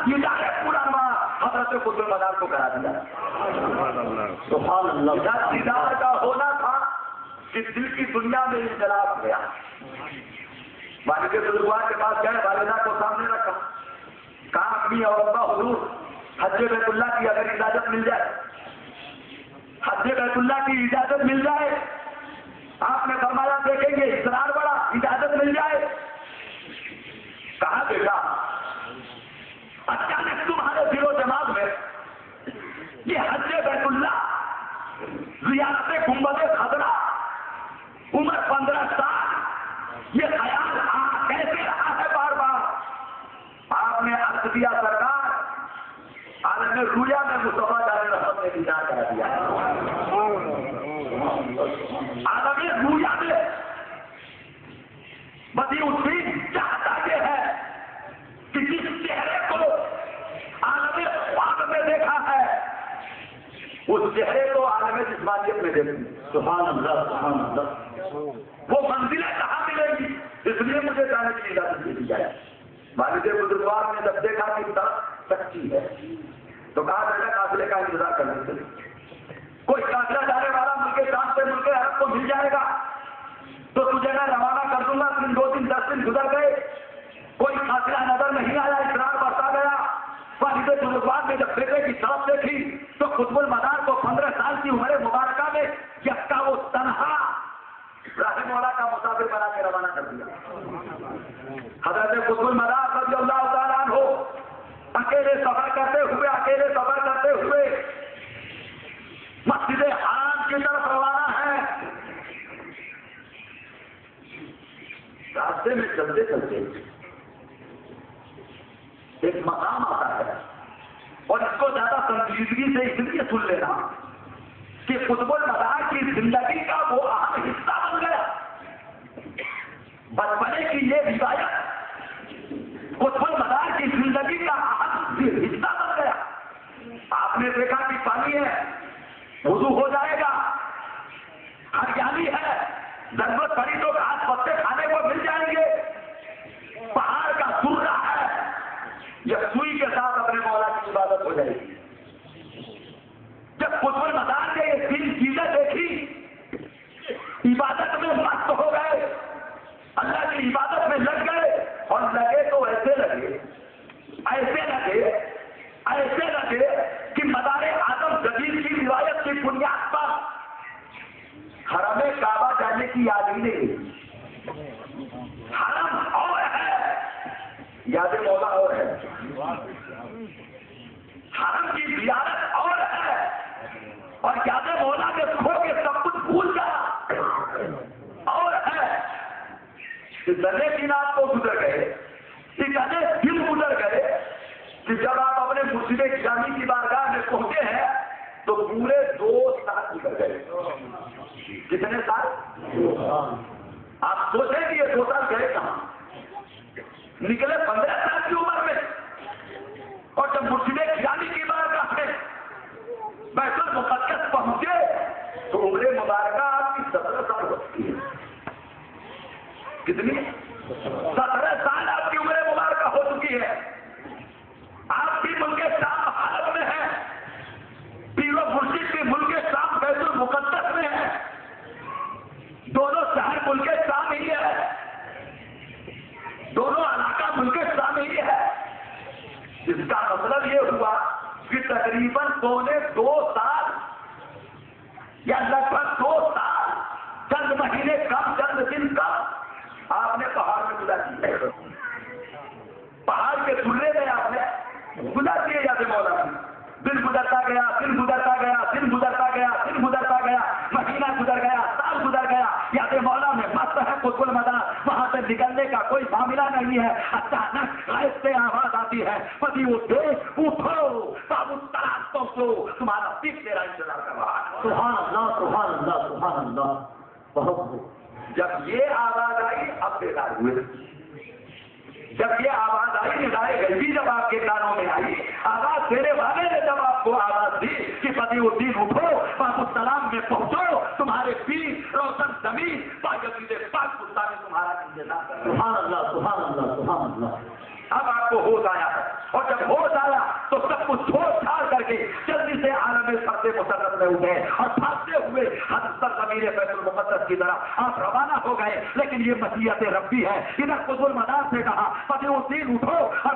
ادارے پورا حضرت قطب المدار کو کرا دیا. سبحان اللہ. ادارے کا ہونا تھا کہ دل کی دنیا میں انقلاب ہو گیا. والد بزرگوار کے پاس گئے, والدہ کو سامنے رکھا, کہا اپنی اور ابا حضور حج بیت اللہ کی اگر اجازت مل جائے, حج بیت اللہ کی اجازت مل جائے. آپ نے فرمایا دیکھیں گے اصرار بڑا, اجازت مل جائے. کہا بیٹا اچانک تمہارے دل و دماغ میں یہ حج بیت اللہ, زیارت گنبد خضرا, عمر 15 سال, یہ خیال کیسے رہا ہے بار بار؟ آپ نے عرض کیا سرکار عالم رویا میں مصطفیٰ جان رحمت نے دیدار کرا دیا. عالم رویا میں بدی الدین چاہتا یہ ہے کہ جس چہرے کو عالم خواب میں دیکھا ہے اس چہرے کو عالم جسمانیت میں دیکھیں. سبحان اللہ سبحان اللہ. وہ منزلیں کہاں ملے گی؟ اس لیے مجھے جانے کی اجازت دی جائے. والد بزرگوار نے جب دیکھا کہ سڑک کچی ہے تو کہا بیٹا قافلے کا انتظار کرنے کے لیے کوئی قافلہ جانے والا ملک شام سے ملک عرب کو مل جائے گا تو تجھے میں روانہ کر دوں گا. 2 دن 10 دن گزر گئے, کوئی قافلہ نظر نہیں آیا, اصرار بڑھتا گیا. والد بزرگوار نے جب بیٹے کی طرف دیکھی تو قطب المدار کو 15 سال کی عمر مبارکہ میں یکا وہ تنہا ابراہیم مولا کا مسافر بنا کے روانہ کر دیا. حضرت قطب المدار رضی اللہ تعالیٰ عنہ اکیلے سفر کرتے ہوئے مسجد حرام کی طرف روانہ ہے. راستے میں چلتے چلتے ایک مقام آتا ہے اور اس کو زیادہ سنجیدگی سے اس لیے سن لینا کہ قطب المدار کی زندگی کا وہ اہم حصہ بن گیا. بچپنے کی یہ روایت قطب المدار کی زندگی کا اہم حصہ بن گیا. آپ نے دیکھا کہ پانی ہے, وضو ہو جائے گا, ہریالی ہے, ضرورت پڑی تو گھاس پتے کھانے کو مل جائیں گے, پہاڑ کا سرا ہے, یہ سوئی کے ساتھ اپنے مولا کی عبادت ہو جائے گی. جب قطب المدار نے یہ 3 چیزیں دیکھی, عبادت میں مست ہو گئے, اللہ کی عبادت میں لگ گئے, اور لگے تو ایسے لگے کہ مدار اعظم جدید کی روایت کی بنیاد پر حرم کعبہ جانے کی یاد ہی نہیں. حرم اور ہے, یاد مولا اور ہے. حرم کی زیارت اور ہے, اور یاد مولا کے کھو کے سب کچھ بھول گیا اور ہے. اتنے دن آپ کو گزر گئے, اتنے دن گزر گئے کہ جب آپ اپنے مرشد گرامی کی بارگاہ میں پہنچے ہیں تو پورے 2 سال گزر گئے. کتنے سال؟ 2 سال. آپ سوچیں کہ یہ 2 سال گئے کہاں؟ نکلے 15 سال کی عمر میں, اور جب مرشد گرامی کی بارگاہ میں بیت المقدس پہنچے تو عمر مبارکہ آپ کی 17 سال ہو چکی ہے. کتنی؟ 17 سال آپ کی عمر مبارکہ ہو چکی ہے. آپ کی ملک شام حالت میں ہے, پیر و مرشد کی ملک شام بیت المقدس میں ہے, دونوں شہر ملک شام ہی ہے, دونوں علاقہ ملک شام ہی ہے. اس کا مطلب یہ ہوا کہ تقریباً 2 سال یا لگ بھگ 2 سال, چند مہینے کم, چند دن کم آپ نے پہاڑ میں گزار کی. پہاڑ کے دھلے میں آپ نے گزار کیے یاد مولا. دن گزرتا گیا, دن گزرتا گیا, دن گزرتا گیا, دن گزرتا گیا, مہینہ گزر گیا, سال گزر گیا. یاد مولا میں مست ہے قطب المدار, وہاں سے نکلنے کا کوئی معاملہ نہیں ہے. اچانک غیب سے آواز آتی ہے, پتی اٹھو, بابو تلاش پہنچو, تمہارا پیر تیرا انتظار کر رہا ہے. سبحان اللہ سبحان اللہ سبحان اللہ. بہت جب یہ آواز آئی اب بیدار ہوئے. جب یہ آواز آئی ندائے غیبی جب آپ کے کانوں میں آئی, آواز دینے والے نے جب آپ کو آواز دی کہ پتی الدین اٹھو, بابو السلام میں پہنچو, تمہارے پیر روشن زمین پاک خدا نے تمہارا انتظار کر. سبحان اللہ سبحان اللہ سبحان اللہ. اب آپ کو ہوش آیا ہے اور جب ہوش آیا تو سب کچھ چھوڑ چھاڑ کر کے جلدی سے عالم فرد مسرت میں اٹھے اور بھاگتے ہوئے حضرت زمین بیت المقدس کی طرح آپ روانہ ہو گئے. لیکن یہ مشیت ربی ہے. ادھر قطب المدار سے کہا بدر الدین اٹھو اور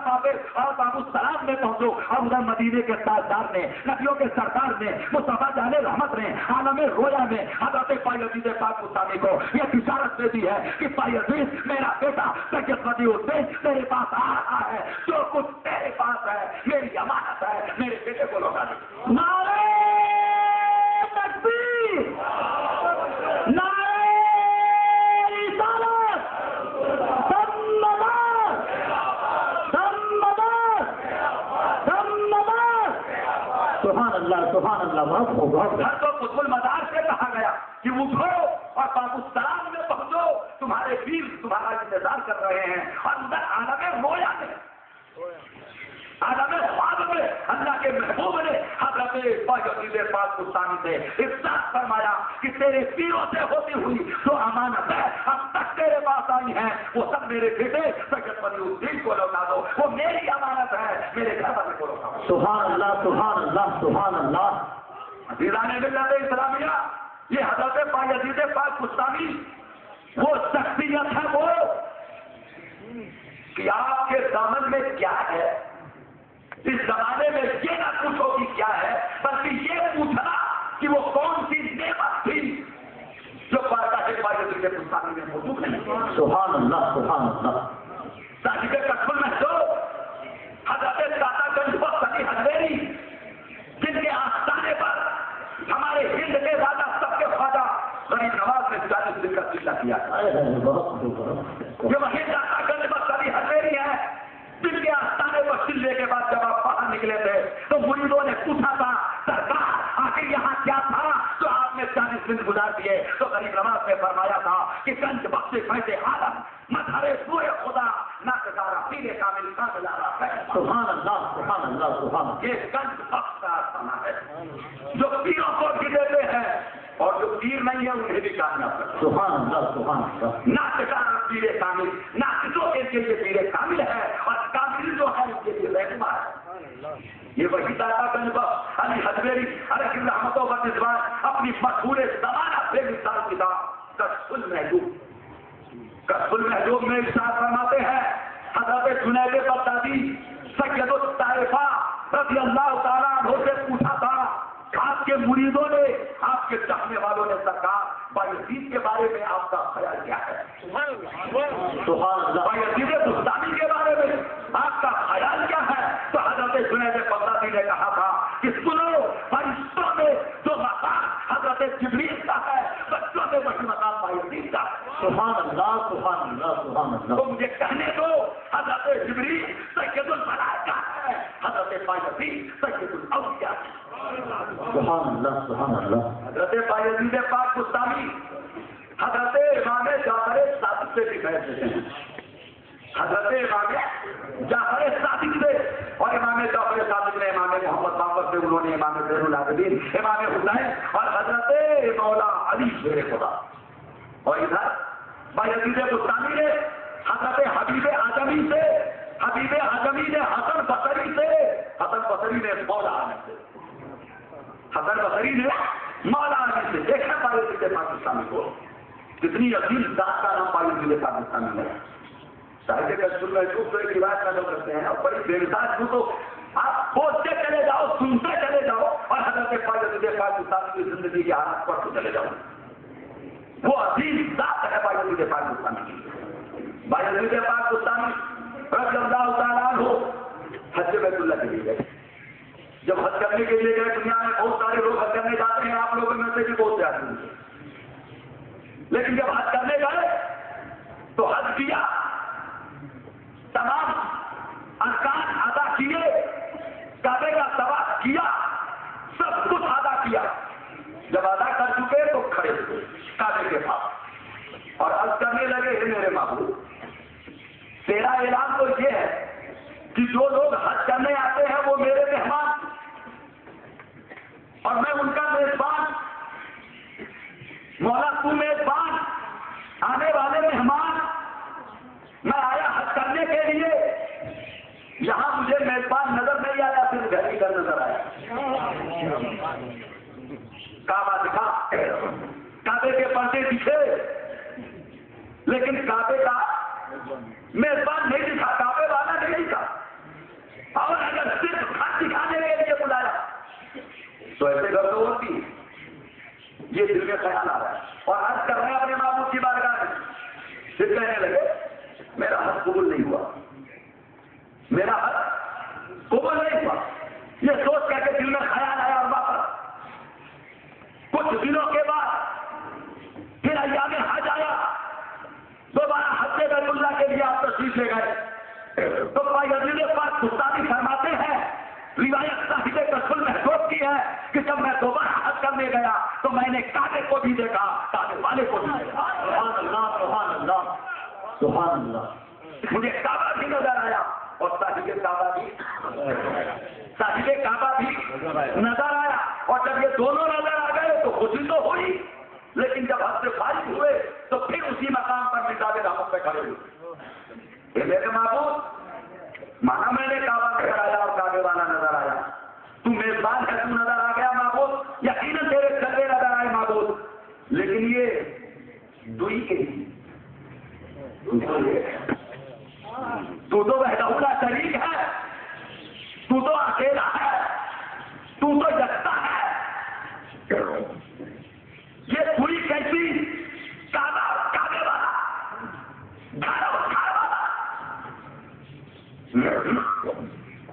باب السلام میں پہنچو, اور ادھر مدینے کے تاجدار نے, نبیوں کے سردار نے, مصطفیٰ جان رحمت نے عالم رویا میں حضرت پائی عزیز پاک مستانی کو یہ بشارت دے دی ہے کہ پائی عزیز میرا بیٹا سید بدر الدین میرے پاس آ رہا ہے, جو کچھ میرے پاس ہے میری امانت ہے, میرے بیٹے کو لوٹا دے. نعرہ تکبیر, نعرہ رسالت, سمدار سمدار سمدار. سبحان اللہ سبحان اللہ. ہر تو قطب المدار سے کہا گیا کہ اٹھو اور باب السلام میں پہنچو, تمہارے ویر تمہارا انتظار کر رہے ہیں. اور ادھر عالم رویا میں, عالم خواب میں اللہ کے محبوب نے حضرت پاک مستانی سے ارشاد فرمایا کہ تیرے پیروں سے ہوتی ہوئی جو امانت ہے اب تک تیرے پاس آئی ہے وہ سب میرے بیٹے سید بدر الدین کو لوٹا دو, وہ میری امانت ہے, میرے گھر والے کو لوٹا دو. سبحان اللہ سبحان اللہ سبحان اللہ. عزیزان ملت اسلامیہ, یہ حضرت پاک عزیز پاک مستانی وہ شخصیت ہے وہ کہ آپ کے دامن میں کیا ہے. اس زمانے میں یہ نہ پوچھو کہ کیا ہے, بلکہ یہ پوچھنا کہ وہ کون سی نعمت تھی جو پاک عزیز مستانی میں موجود ہے. سبحان اللہ سبحان اللہ. صاحب کشمل میں جو حضرت داتا گنج وقت علی حضویری جن کے آستانے پر ہمارے ہند کے راجا سب کے خواجہ غریب نواز نے 40 دن کا قصہ کیا تھا. جو وہی داتا گنج وقت علی حضویری ہے جن کے آستانے پر چلنے کے بعد جب آپ باہر نکلے تھے تو مریدوں نے پوچھا تھا سرکار آخر یہاں کیا تھا جو آپ نے 40 دن گزار دیے. تو غریب نواز نے فرمایا تھا کہ گنج بخش فیض عالم مظہر سوئے خدا ناکارا پیر کامل کامل آرا. سبحان اللہ سبحان اللہ سبحان اللہ. یہ گنج بخش کا آستانہ ہے جو پیروں کو بھی دیتے ہیں اور جو پیر نہیں ہے انہیں بھی کامیاب کرتے. سبحان اللہ سبحان اللہ. ناکارا پیر کامل, ناقصوں کے لیے پیر کامل ہے اور کامل جو ہے ان کے لیے رہنما ہے. یہ وہی داتا گنج بخش علی حضویری علیہ الرحمت و رضوان اپنی مشہور زمانہ سے مثال کتاب کشف المحجوب, کشف المحجوب میں ارشاد فرماتے ہیں حضرت جنید بغدادی سید الطائفہ رضی اللہ تعالیٰ عنہ سے پوچھا تھا آپ کے مریدوں نے, آپ کے چاہنے والوں نے سرکار بایزید کے بارے میں آپ کا خیال کیا ہے. سبحان اللہ. بایزید بستانی کے بارے میں آپ کا خیال کیا ہے. تو حضرت جنید بغدادی نے کہا تھا کہ سنو فرشتوں میں جو مقام حضرت جبریل کا ہے بچوں میں وہی مقام بایزید کا ہے. سبحان اللہ سبحان اللہ سبحان اللہ. تو مجھے کہنے دو حضرت جبریل سید الملائکہ ہے, حضرت بایزید سید الاولیاء ہے. سبحان اللہ سبحان اللہ. حضرت پائی عزیز پاک مستانی حضرت امام جعفر صادق سے بھی بیٹھ دیتے ہیں. حضرت امام جعفر صادق سے اور امام جعفر صادق نے امام محمد باقر سے, انہوں نے امام زین العابدین امام حسین اور حضرت مولا علی شیر خدا. اور ادھر پائی عزیز مستانی نے حضرت حبیب اعظمی سے, حبیب اعظمی نے حسن بصری سے, حسن بصری نے مولا علی سے, حسن بصری نے مولا علی سے. دیکھا پائی عزیز پاکستانی کو کتنی عظیم ذات کا نام پائی عزیز پاکستانی ہے. شاید کشف المحجوب تو ایک روایت کا لوگ رکھتے ہیں اور بڑی بے مثال تو آپ بولتے چلے جاؤ, سنتے چلے جاؤ اور حضرت پائی عزیز پاکستانی کی زندگی کے حالات پڑھتے چلے جاؤ. وہ عظیم ذات ہے پائی عزیز پاکستانی کی. پائی عزیز پاکستانی رضی اللہ تعالیٰ عنہ حج بیت اللہ کے لیے گئے. جب حج کرنے کے لیے گئے, دنیا میں بہت سارے لوگ حج کرنے جاتے ہیں, آپ لوگوں میں سے بھی بہت جاتے ہیں, لیکن جب حج کرنے گئے تو حج کیا, تمام ارکان ادا کیے, کعبے کا طواف کیا, سب کچھ ادا کیا. جب ادا کر چکے تو کھڑے ہوئے کعبے کے پاس اور حج کرنے لگے, ہے میرے محبوب تیرا اعلان تو یہ ہے کہ جو لوگ حج کرنے آتے ہیں وہ میرے مہمان اور میں ان کا میزبان. مولا تو میزبان, آنے والے مہمان, میں آیا حج کرنے کے لیے, یہاں مجھے میزبان نظر نہیں آیا، صرف گھر ہی گھر نظر آیا. کعبہ دکھا، کعبے کے پردے دکھے، لیکن کعبے کا میزبان نہیں دکھا، کعبے والا نہیں دکھا. اور اگر صرف گھر دکھانے کے لیے بلایا تو ایسے گھر تو ہوتی. یہ دل میں خیال آ رہا ہے اور حج کر رہے ہیں اپنے معبود کی بارگاہ میں. پھر کہنے لگے میرا حج قبول نہیں ہوا، میرا حج قبول نہیں ہوا. یہ سوچ کر کے دل میں خیال آیا. اور واپس کچھ دنوں کے بعد پھر ایام حج آیا، دوبارہ حج بیت اللہ کے لیے آپ تشریف لے گئے تو پایدل پاک گستاخی فرماتے ہیں، روایت صاحب رسول محسوس کی ہے کہ جب میں دوبارہ حج کرنے گیا تو میں نے کعبے کو بھی دیکھا، کعبے والے کو بھی دیکھا. سبحان اللہ سبحان اللہ سبحان اللہ. مجھے کعبہ بھی نظر آیا اور صاحب کعبہ بھی نظر آیا. اور جب یہ دونوں نظر آ گئے تو خوشی تو ہوئی، لیکن جب حج سے فارغ ہوئے تو پھر اسی مقام پر مزاج رحمت پہ کھڑے ہوئے. میرے معبود مانا میں نے کعبہ نظر آیا اور کعبے والا نظر آیا، تو میزبان ہے، تو نظر آ گیا معبود، یقیناً تیرے چلے نظر آئے معبود، لیکن یہ دوئی کے ہی تو وحدہ لا شریک ہے، تو اکیلا ہے، تو یکتا ہے. یہ دوئی کیسی؟ کعبے والا، گھر والا.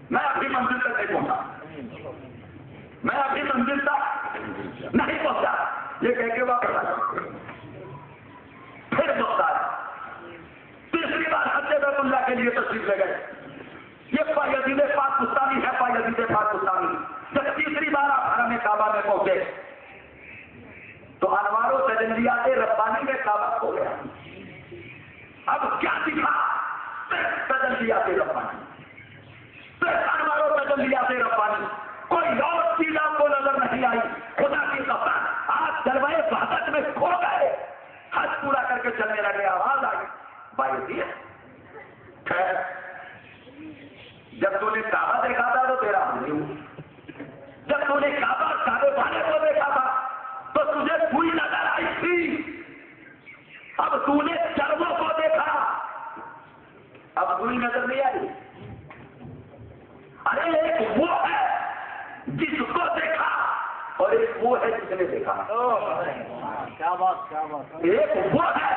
میں اپنی منزل تک نہیں پہنچا، میں اپنی منزل تک نہیں پہنچا. یہ کہہ کے واپس آیا. پھر وقت آیا، تیسری بار حج بیت اللہ کے لیے تشریف لے گئے. یہ پایدل پاک گستاخی ہے، پایدل پاک گستاخی. جب تیسری بار آپ حرم کعبہ میں پہنچے تو انوار و تجلیات ربانی میں کعبہ کھو گیا. اب کیا دکھا؟ تجلیات ربانی، انوار و تجلیات ربانی. کوئی اور چیز آپ کو نظر نہیں آئی. خدا کی قسم آپ جلوائے وحدت میں کھو گئے. حج پورا کر کے چلنے لگے، آواز آئی بھائی خیر جب تو نے کعبہ دیکھا تھا تو تیرا حج نہیں ہوا. جب تو نے کعبے والے کو دیکھا تھا تو تجھے کوئی نظر آئی تھی. اب تو نے چرموں کو دیکھا، اب کوئی نظر نہیں آئی. ارے ایک وہ ہے جس کو دیکھا اور ایک وہ ہے جس نے دیکھا. کیا بات کیا بات. ایک وہ ہے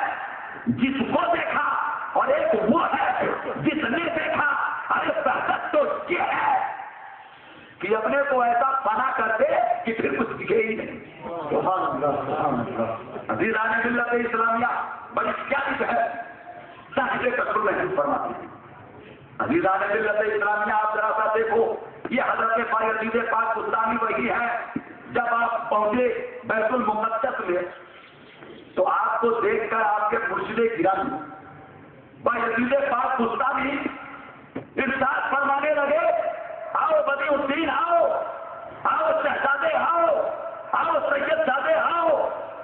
جس کو دیکھا اور ایک وہ ہے جس نے دیکھا. ارے بحث تو یہ ہے کہ اپنے کو ایسا فنا کر دے کہ پھر کچھ دکھے ہی نہیں. سبحان اللہ سبحان اللہ. عزیزان ملت اسلامیہ بڑی پیاری ہے، صاحب رسول محسوس فرماتی ہے. عزیزان ملت اسلامیہ آپ ذرا سا دیکھو، یہ حضرت پایدل پاک گستاخی وہی ہے. جب آپ پہنچے بیت المقدس میں تو آپ کو دیکھ کر آپ کے مرشد کرام پایدل پاک گستاخی ارشاد فرمانے لگے، آؤ بدی الدین، آؤ شہزادے، آؤ سید زادے، آؤ.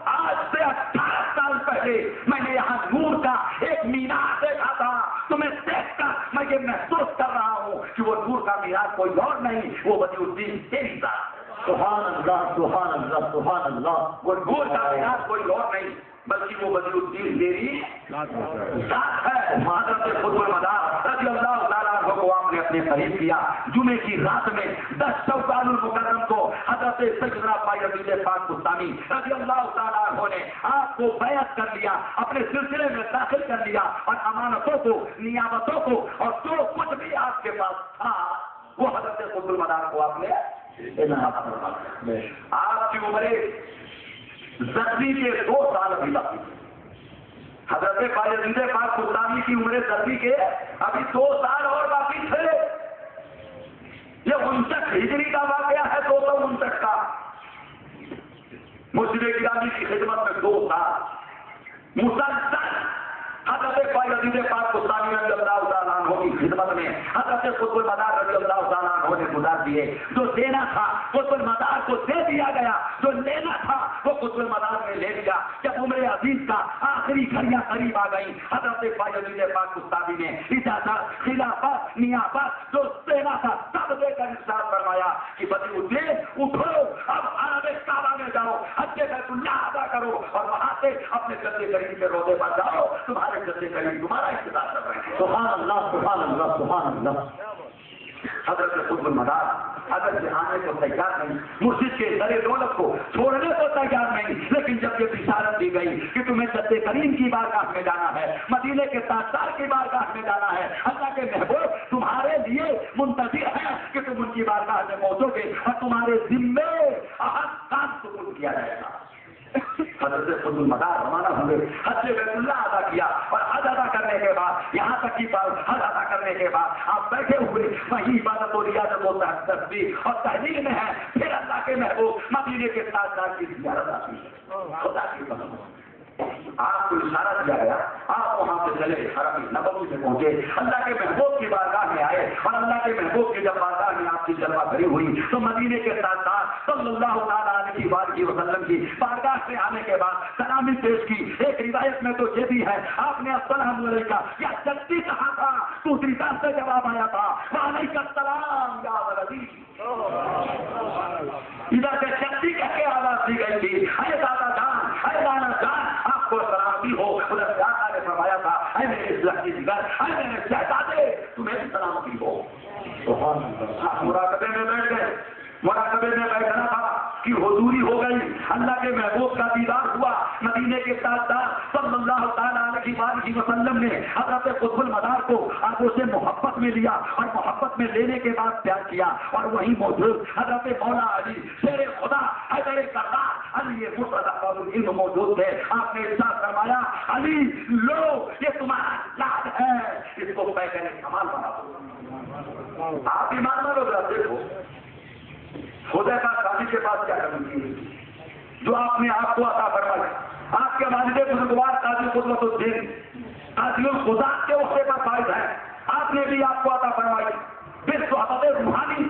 آج سے 18 سال پہلے میں نے یہاں نور کا ایک مینار دیکھا تھا. تمہیں دیکھ کر میں یہ محسوس کر رہا ہوں کہ وہ نور کا مینار کوئی اور نہیں، وہ بدی الدین تیری ذات. سبحان اللہ سبحان اللہ سبحان اللہ. وہ نور کا مینار کوئی اور نہیں بلکہ وہ بدی الدین تیری ذات ہے. حضرت قطب المدار رضی اللہ تعالیٰ عنہ کو آپ نے اپنے قریب کیا. جمعے کی رات میں 10 شوال المکرم کو حضرت سیدنا پایدل پاک گستاخی رضی اللہ تعالیٰ عنہ نے آپ کو بیعت کر لیا، اپنے سلسلے میں داخل کر لیا اور امانتوں کو، نیابتوں کو اور جو کچھ بھی آپ کے پاس تھا وہ حضرت قطب المدار کو آپ نے آپ کی عمر زدی کے 2 سال ابھی باقی. حضرت پایدل پاک گستاخی کی عمر زدی کے ابھی 2 سال اور باقی تھے. یہ 59 ہجری کا واقعہ ہے، 259 کا. مرشد گرامی کی خدمت میں 2 سال مسلسل حضرت پایدل پاک گستاخی رضی اللہ تعالیٰ عنہ کی خدمت میں حضرت قطب المدار رضی اللہ تعالیٰ عنہ نے گزار دیے. جو دینا تھا قطب المدار کو دے دیا گیا، جو لینا تھا وہ قطب المدار نے لے لیا. جب عمر عزیز کا آخری گھڑیاں قریب آ گئی، حضرت پایدل پاک گستاخی نے اجازت، خلافت، نیابت جو دینا تھا ارشاد فرمایا کہ بنی الدین اٹھو، اب حرم کعبہ میں جاؤ، حج بیت اللہ ادا کرو اور وہاں سے اپنے جد کریم کے روضے پر جاؤ، تمہارے جد کریم تمہارا انتظار کر رہے ہیں۔ سبحان اللہ سبحان اللہ سبحان اللہ۔ حضرت قطب المدار حضرت سے آنے کو تیار نہیں، مرشد کے در دولت کو چھوڑنے کو تیار نہیں، لیکن جب یہ بشارت دی گئی کہ تمہیں جد کریم کی بارگاہ میں جانا ہے، مدینے کے تاجدار کی بارگاہ میں جانا ہے، اللہ کے محبوب تمہارے لیے منتظر ہے کہ تم ان کی بارگاہ میں پہنچو گے اور تمہارے ذمے اہم کام سپرد کیا جائے گا۔ حضرت قطب المدار روانہ ہوئے، حج بیت اللہ ادا کیا اور حج ادا کرنے کے بعد یہاں تک کہ حج ادا کرنے کے بعد آپ بیٹھے ہوئے وہی عبادت و ریاضت و تسبیح اور تحلیل میں ہے، پھر اللہ کے محبوب مدینے کے تاجدار کی زیارت آتی ہے۔ خدا کی قسم آپ کو اشارہ دیا گیا، آپ وہاں سے چلے حرم نبوی میں پہنچے، اللہ کے محبوب کی بارگاہ میں آئے اور اللہ کے محبوب کی جب بارگاہ میں آپ کی جلوہ بھری ہوئی تو مدینے کے تاجدار صلی اللہ تعالیٰ علیہ وسلم کی بارگاہ سے آنے کے بعد سلامی پیش کی۔ ایک روایت میں تو یہ بھی ہے آپ نے السلام علیکم یا جلدی کہا تھا، دوسری طرف سے جواب آیا تھا وعلیکم السلام یا ولدی، ادھر سے جلدی کہہ کے آواز دی گئی تھی اے دادا جان، اے نانا جان، آپ کو سلامتی ہو۔ ادھر سے آقا نے فرمایا تھا اے میرے لڑکی جگر، اے میرے شہزادے، تمہیں بھی سلامتی ہو۔ مراقبے میں بیٹھ گئے، مراقبے میں بیٹھنا تھا کہ حضوری ہو گئی، اللہ کے محبوب کا دیدار ہوا۔ مدینے کے تاجدار صلی اللہ تعالیٰ علیہ وسلم نے حضرت قطب المدار کو آنکھوں سے محبت میں لیا اور محبت میں لینے کے بعد پیار کیا، اور وہی موجود حضرت مولا علی شیر خدا حیدر کرار علی مرتضی موجود تھے۔ آپ نے ارشاد فرمایا علی لو یہ تمہارا لال ہے، اس کو پیکر کمال بنا دو۔ آپ ایمان مانو گا، دیکھو خدا کا قاضی کے پاس کیا کرنی چاہیے جو آپ نے آپ کو عطا فرمایا۔ آپ کے والد بزرگوار قاضی قدرت الدین قاضی الخدا کے عہدے پر فائز ہیں، آپ نے بھی آپ کو عطا فرمائی بالصحبت روحانی،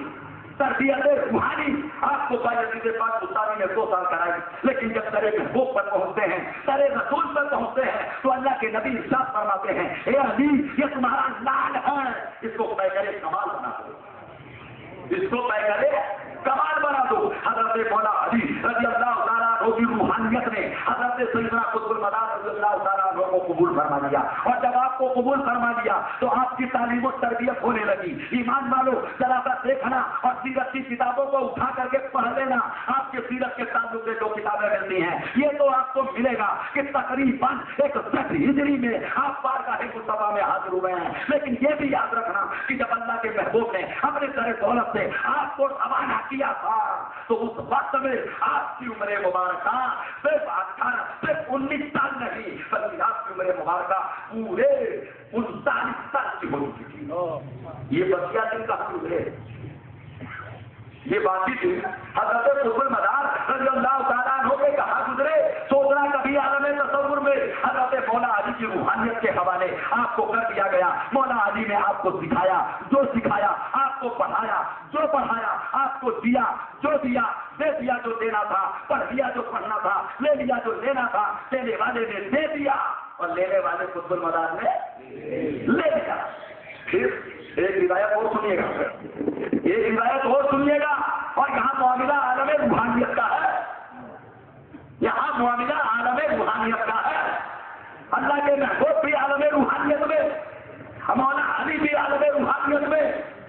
تربیت روحانی۔ آپ کو بایزید پاک بستانی نے 2 سال کرائی، لیکن جب سرے محبوب پر پہنچتے ہیں، سرے رسول پر پہنچتے ہیں تو اللہ کے نبی ارشاد فرماتے ہیں اے علی یہ تمہارا لال ہے، اس کو پیکر کمال بنا دو، اس کو پیکر کمال بنا دو۔ حضرت مولا علی رضی اللہ تعالیٰ عنہ کی روحانیت نے حضرت سیدنا قطب المدار رضی اللہ تعالیٰ عنہ کو قبول فرما لیا، اور جب آپ کو قبول فرما لیا تو آپ کی تعلیم و تربیت ہونے لگی۔ ایمان والو ذرا سا دیکھنا اور سیرت کی کتابوں کو اٹھا کر کے پڑھ لینا، آپ کے سیرت کے تعلق سے جو کتابیں ملتی ہیں یہ تو آپ کو ملے گا کہ تقریباً 61 ہجری میں آپ بارگاہ مصطفیٰ میں حاضر ہوئے ہیں، لیکن یہ بھی یاد رکھنا کہ جب اللہ کے محبوب نے اپنے سر دولت سے آپ کو روانہ کیا تھا تو اس وقت میں آپ کی عمر مبارکہ صرف 19 سال نہیں بلکہ آپ کی عمر مبارکہ پورے 39 سال کی ہو چکی۔ یہ بچیا دن کہاں گزرے، یہ باقی دن حضرت قطب المدار رضی اللہ تعالیٰ عنہ کے کہاں گزرے، سوچنا کبھی عالم تصور میں حضرت مولا علی کی روحانیت کے حوالے آپ کو کر دیا گیا۔ مولا علی نے آپ کو سکھایا، جو سکھایا، آپ کو پڑھایا، جو پڑھایا، آپ کو دیا، جو دیا، دے دیا جو دینا تھا، پڑھ دیا جو پڑھنا تھا، لے لیا جو لینا تھا، دینے والے نے دے دیا اور لینے والے قطب المدار نے لے لیا۔ پھر ایک روایت اور سنیے گا، ایک روایت اور سنیے گا، اور یہاں معاملہ عالم روحانیت کا ہے، یہاں معاملہ عالم روحانیت کا ہے۔ اللہ کے محبوب بھی عالم روحانیت میں، مولا علی بھی عالم روحانیت میں،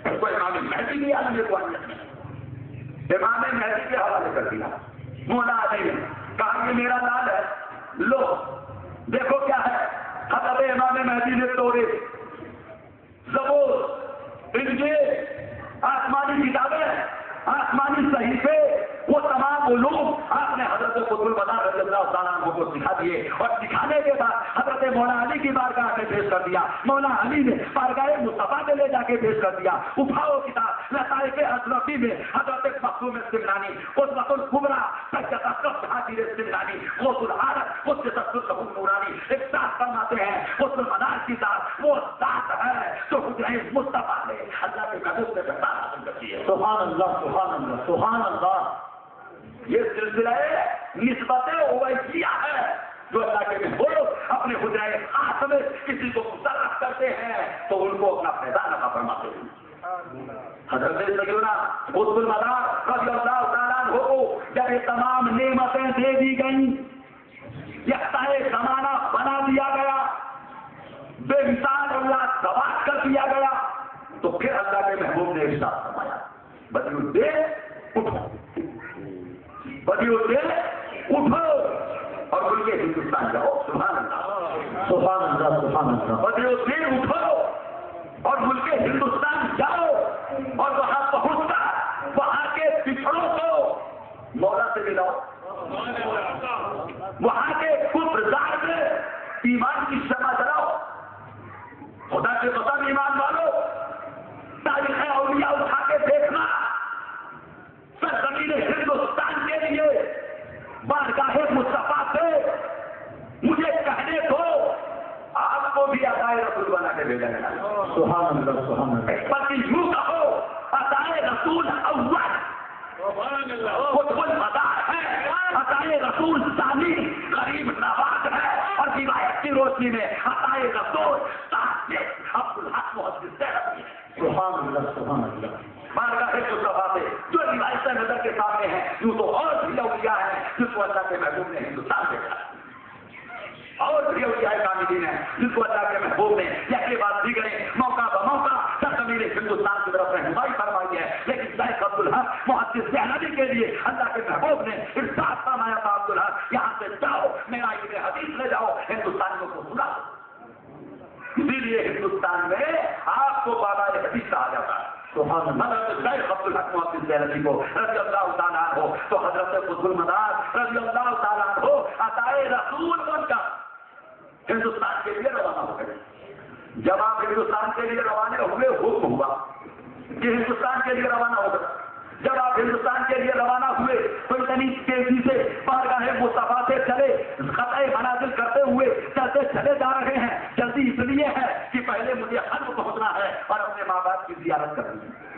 تو امام مہدی بھی عالم روحانیت میں۔ امام مہدی کے حوالے کر دیا مولا علی نے، کہا یہ میرا لال ہے، لو دیکھو کیا ہے۔ حضرت امام مہدی نے توڑے، زبور، انجیل، آسمانی کتابیں، آسمانی صحیفے، وہ تمام علوم آپ نے حضرت قطب المدار رضی اللہ تعالیٰ عنہ کو سکھا دیے، اور سکھانے کے بعد حضرت مولا علی کی بارگاہ میں پیش کر دیا۔ مولا علی نے بارگاہ مصطفیٰ میں لے جا کے پیش کر دیا۔ اٹھاؤ کتاب لطائف اشرفی میں حضرت مخدوم سمنانی، قدوۃ الکبریٰ سید اشرف حاضر سمنانی، غوث العالم قدس سرہ نورانی ارشاد فرماتے ہیں قطب المدار کی ذات وہ ذات ہے جو حجرہ مصطفیٰ نے اللہ کے محبوب سے بہتر حاصل کرتی ہے۔ سبحان اللہ سبحان اللہ سبحان اللہ۔ یہ سلسلہ نسبت اویسیہ ہے جو اللہ کے محبوب اپنے حجرہ خاص میں کسی کو مصرف کرتے ہیں تو ان کو اپنا فیضان عطا فرماتے ہیں۔ حضرت سیدنا قطب المدار رضی اللہ تعالیٰ عنہ کو جب یہ تمام نعمتیں دے دی گئیں، یکتا زمانہ بنا دیا گیا، بے مثال اللہ سوات کر دیا گیا، تو پھر اللہ کے محبوب نے ارشاد فرمایا بدیو دے اٹھو، بدیو دے اٹھو اور ملک ہندوستان جاؤ. سبحان اللہ سبحان اللہ سبحان اللہ. بدیو دے اٹھو اور ملک ہندوستان جاؤ اور وہاں پہنچ کر وہاں کے پچھڑوں کو مولا سے ملاؤ، وہاں کے کفردار میں ایمان کی شمع جلاؤ. خدا کے قسم ایمان والو، تاریخ اولیاء اٹھا کے دیکھنا، سرزمین ہندوستان کے لیے بارگاہ مصطفیٰ سے مجھے کہنے کو آپ کو بھی عطائے رسول بنا کے بھیجا گیا. سبحان اللہ سبحان اللہ. بلکہ یوں کہو عطائے رسول اول قطب المدار ہے، عطائے رسول ثانی غریب نواز ہے، اور روایت کی روشنی میں عطائے رسول عبدالحق محدث دہلوی ہے. سبحان اللہ سبحان اللہ. بارگاہ مصطفیٰ سے جو روایتیں نظر کے سامنے ہیں، یوں تو اور بھی اولیاء ہیں جس کو اللہ کے محبوب نے ہندوستان بھیجا، اور بھی اولیاء کاملین ہیں جس کو اللہ کے محبوب نے یہ بات دیگرے موقع بموقع سرزمین ہندوستان کی طرف رہنمائی فرمائی ہے. لیکن شیخ عبدالحق محدث دہلوی کے لیے اللہ کے محبوب نے ارشاد فرمایا تھا عبدالحق یہاں سے جاؤ، میرا علم حدیث لے جاؤ، ہندوستانیوں کو سنا. اسی لیے ہندوستان میں آپ کو بابا حدیث کہا جاتا ہے. حضرت شیخ عبدالحق محدث دہلوی کو رضی اللہ تعالیٰ عنہ تو حضرت قطب المدار رضی اللہ تعالیٰ عنہ عطائے رسول بن کر ہندوستان کے لیے روانہ ہو گئے. جب آپ ہندوستان کے لیے روانہ ہوئے حکم ہوا کہ ہندوستان کے لیے روانہ ہو گئے. جب آپ ہندوستان کے لیے روانہ ہوئے تو اتنی تیزی سے بارگاہ مصطفیٰ سے چلے، قطع منازل کرتے ہوئے چلتے چلے جا رہے ہیں. جلدی اس لیے ہے کہ پہلے مجھے حلب پہنچنا ہے اور اپنے ماں باپ کی زیارت کرنی ہے،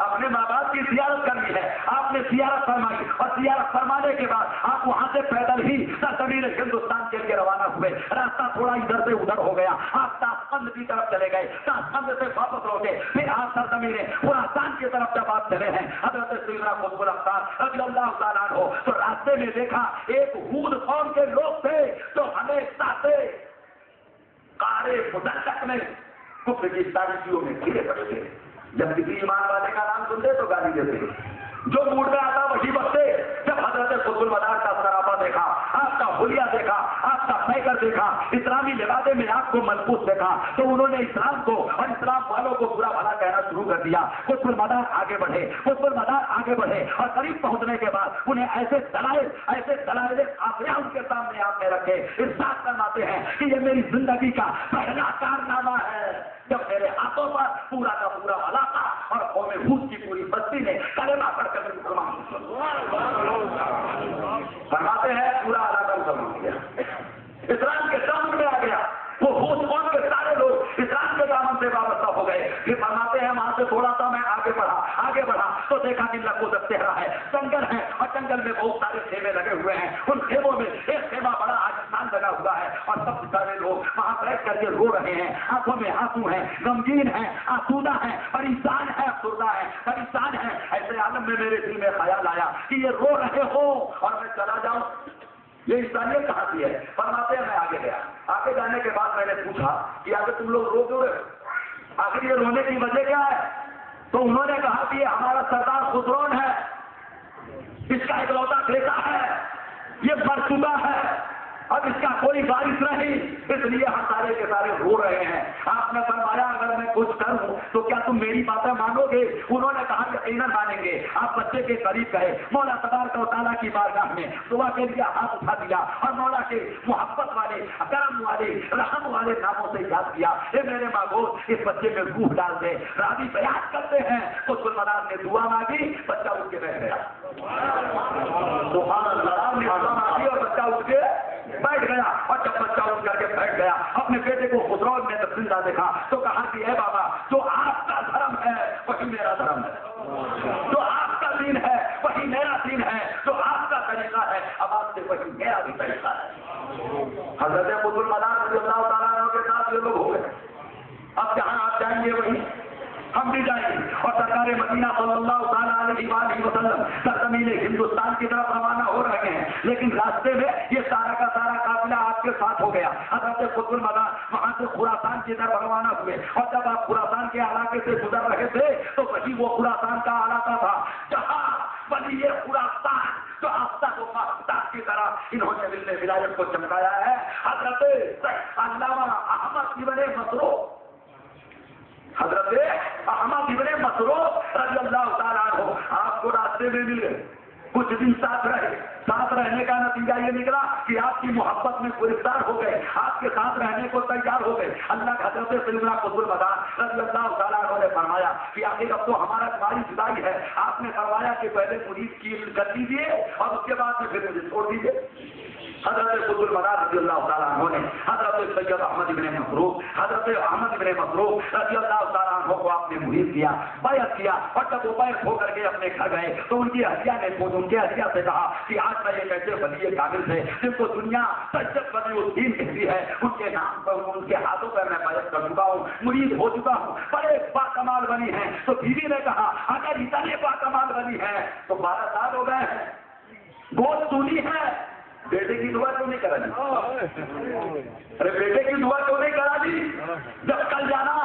اپنے ماں باپ کی زیارت کرنی ہے. آپ نے زیارت فرمائی اور زیارت فرمانے کے بعد آپ وہاں سے پیدل ہی سرزمین ہندوستان کے لیے روانہ ہوئے. راستہ تھوڑا ادھر سے ادھر ہو گیا، آپ تاشقند کی طرف چلے گئے، تاشقند سے واپس لوٹے، پھر آپ سرزمین خراسان کی طرف جب آپ چلے ہیں حضرت سیدنا قطب الاقطاب رضی اللہ تعالیٰ عنہ تو راستے میں دیکھا ایک ہود قوم کے لوگ تھے جو ہمیشہ سے قارے مدلک میں کفر کی تاریخیوں میں گھرے پڑے تھے. جب کسی ایمان والے کا نام سنتے تو گالی دیتے، جو موڈ میں آتا وہی بکتے. جب حضرت قطب المدار کا سراپا دیکھا، آپ کا حلیہ دیکھا، آپ کا پیکر دیکھا، اسلامی لبادے میں آپ کو ملبوس دیکھا تو انہوں نے اسلام کو اور اسلام والوں کو برا بھلا کہنا شروع کر دیا. قطب المدار آگے بڑھے، قطب المدار آگے بڑھے اور قریب پہنچنے کے بعد انہیں ایسے دلائل خاصیہ ان کے سامنے آپ نے رکھے. ارشاد فرماتے ہیں کہ یہ میری زندگی کا پہلا کارنامہ ہے جب میرے ہاتھوں پر پورا کا پورا علاقہ اور قوم ہود کی پوری بستی نے کلمہ پڑھ کر مسلمان فرماتے ہیں پورا علاقہ مسلمان ہو گیا، اسلام کے دامن میں آ گیا. وہ ہود قوم کے سارے لوگ اسلام کے دامن سے وابستہ ہو گئے. پھر فرماتے ہیں وہاں سے تھوڑا سا میں آگے بڑھا تو دیکھا کہ لکو صحرا ہے، جنگل ہے اور جنگل میں بہت سارے خیمے لگے ہوئے ہیں. ان خیموں میں ایک خیمہ بڑا آسمان لگا ہوا ہے اور سب سارے لوگ وہاں بیٹھ کر کے رو رہے ہیں، آنکھوں میں آنسو ہیں، غمگین ہیں، آسودہ ہیں، پریشان ہے، افسردہ ہے، پریشان ہے. ایسے عالم میں میرے دل میں خیال آیا کہ یہ رو رہے ہو اور میں چلا جاؤں، یہ انسانیت کہاں کی ہے. فرماتے ہیں میں آگے گیا، آگے جانے کے بعد میں نے پوچھا کہ آگے تم لوگ رو کیوں رہے، آخر یہ رونے کی وجہ کیا ہے؟ تو انہوں نے کہا کہ یہ ہمارا سردار خسرون ہے، اس کا اکلوتا بیٹا ہے، یہ مر چکا ہے، اب اس کا کوئی وارث نہیں، اس لیے ہم سارے کے سارے رو رہے ہیں. آپ نے فرمایا اگر میں کچھ کروں تو کیا تم میری باتیں مانو گے؟ انہوں نے کہا یقیناً مانیں گے. آپ بچے کے قریب گئے، مولا تبارک و تعالیٰ کی بارگاہ میں دعا کے لیے ہاتھ اٹھا دیا اور مولا کے محبت والے، کرم والے، رحم والے ناموں سے یاد کیا، اے میرے معبود اس بچے میں روح ڈال دے. راوی بیان کرتے ہیں قطب المدار نے دعا مانگی، بچہ اٹھ کے بیٹھ گیا. سبحان اللہ. نے دعا مانگی اور بچہ اٹھ کے بیٹھ گیا. اور جب بچہ اٹھ کر کے بیٹھ گیا اپنے بیٹے کو خسرون نے جب زندہ دیکھا تو کہا کہ اے بابا جو آپ کا دھرم ہے وہی میرا دھرم ہے، جو آپ کا دین ہے وہی میرا دین ہے، جو آپ کا طریقہ ہے اب آپ سے وہی میرا بھی طریقہ ہے. حضرت قطب المدار رضی اللہ تعالیٰ عنہ کے ساتھ یہ لوگ ہو گئے. اب جہاں آپ جائیں گے وہی ہم بھی جائیں گے. اور سرکار مدینہ صلی اللہ تعالیٰ علیہ وسلم سرزمین ہندوستان کی طرف روانہ ہو رہے ہیں, لیکن راستے میں یہ سارا کا سارا قافلہ آپ کے ساتھ ہو گیا. حضرت قطب المدار وہاں سے خراسان کی طرف روانہ ہوئے, اور جب آپ خراسان کے علاقے سے گزر رہے تھے تو وہی وہ خراسان کا علاقہ تھا جہاں ولی خراسان جو آفتاب و مافتاب کی طرح انہوں نے ولایت کو چمکایا ہے, حضرت علامہ احمد ابن مسروق, حضرت احمد ابن مسروق رضی اللہ تعالیٰ عنہ آپ کو راستے میں ملے, کچھ دن ساتھ رہے. ساتھ رہنے کا نتیجہ یہ نکلا کہ آپ کی محبت میں گرفتار ہو گئے, آپ کے ساتھ رہنے کو تیار ہو گئے. اللہ کا حضرت سیدنا قطب المدار رضی اللہ تعالیٰ عنہ نے فرمایا کہ آخر اب تو ہمارا تمہاری جدائی ہے. آپ نے فرمایا کہ پہلے مرید کی کر دیجیے اور اس کے بعد میں پھر مجھے چھوڑ دیجیے. حضرت قطب المدار رضی اللہ تعالیٰ عنہ نے حضرت سید احمد ابن مسروق, حضرت احمد ابن مسروق رضی اللہ تعالیٰ عنہ کو آپ نے مرید کیا, بیعت کیا, اور جب وہ بیعت ہو کر کے اپنے گھر گئے تو ان کی اہلیہ نے خود ان کے اہلیہ سے کہا کہ آج میں یہ ایسے ولی کامل تھے جن کو دنیا سید ولی الدین کہتی ہے, ان کے نام پر ان کے ہاتھوں پر میں بیعت کر چکا ہوں, مرید ہو چکا ہوں, بڑے باکمال ولی ہیں. تو بیوی نے کہا اگر اتنے باکمال ولی ہیں تو 12 سال ہو گئے ہیں, گود سنی ہے, بیٹے کی دعا کیوں نہیں کرا دی؟ ارے بیٹے کی دعا کیوں نہیں کرا دی؟ جب کل جانا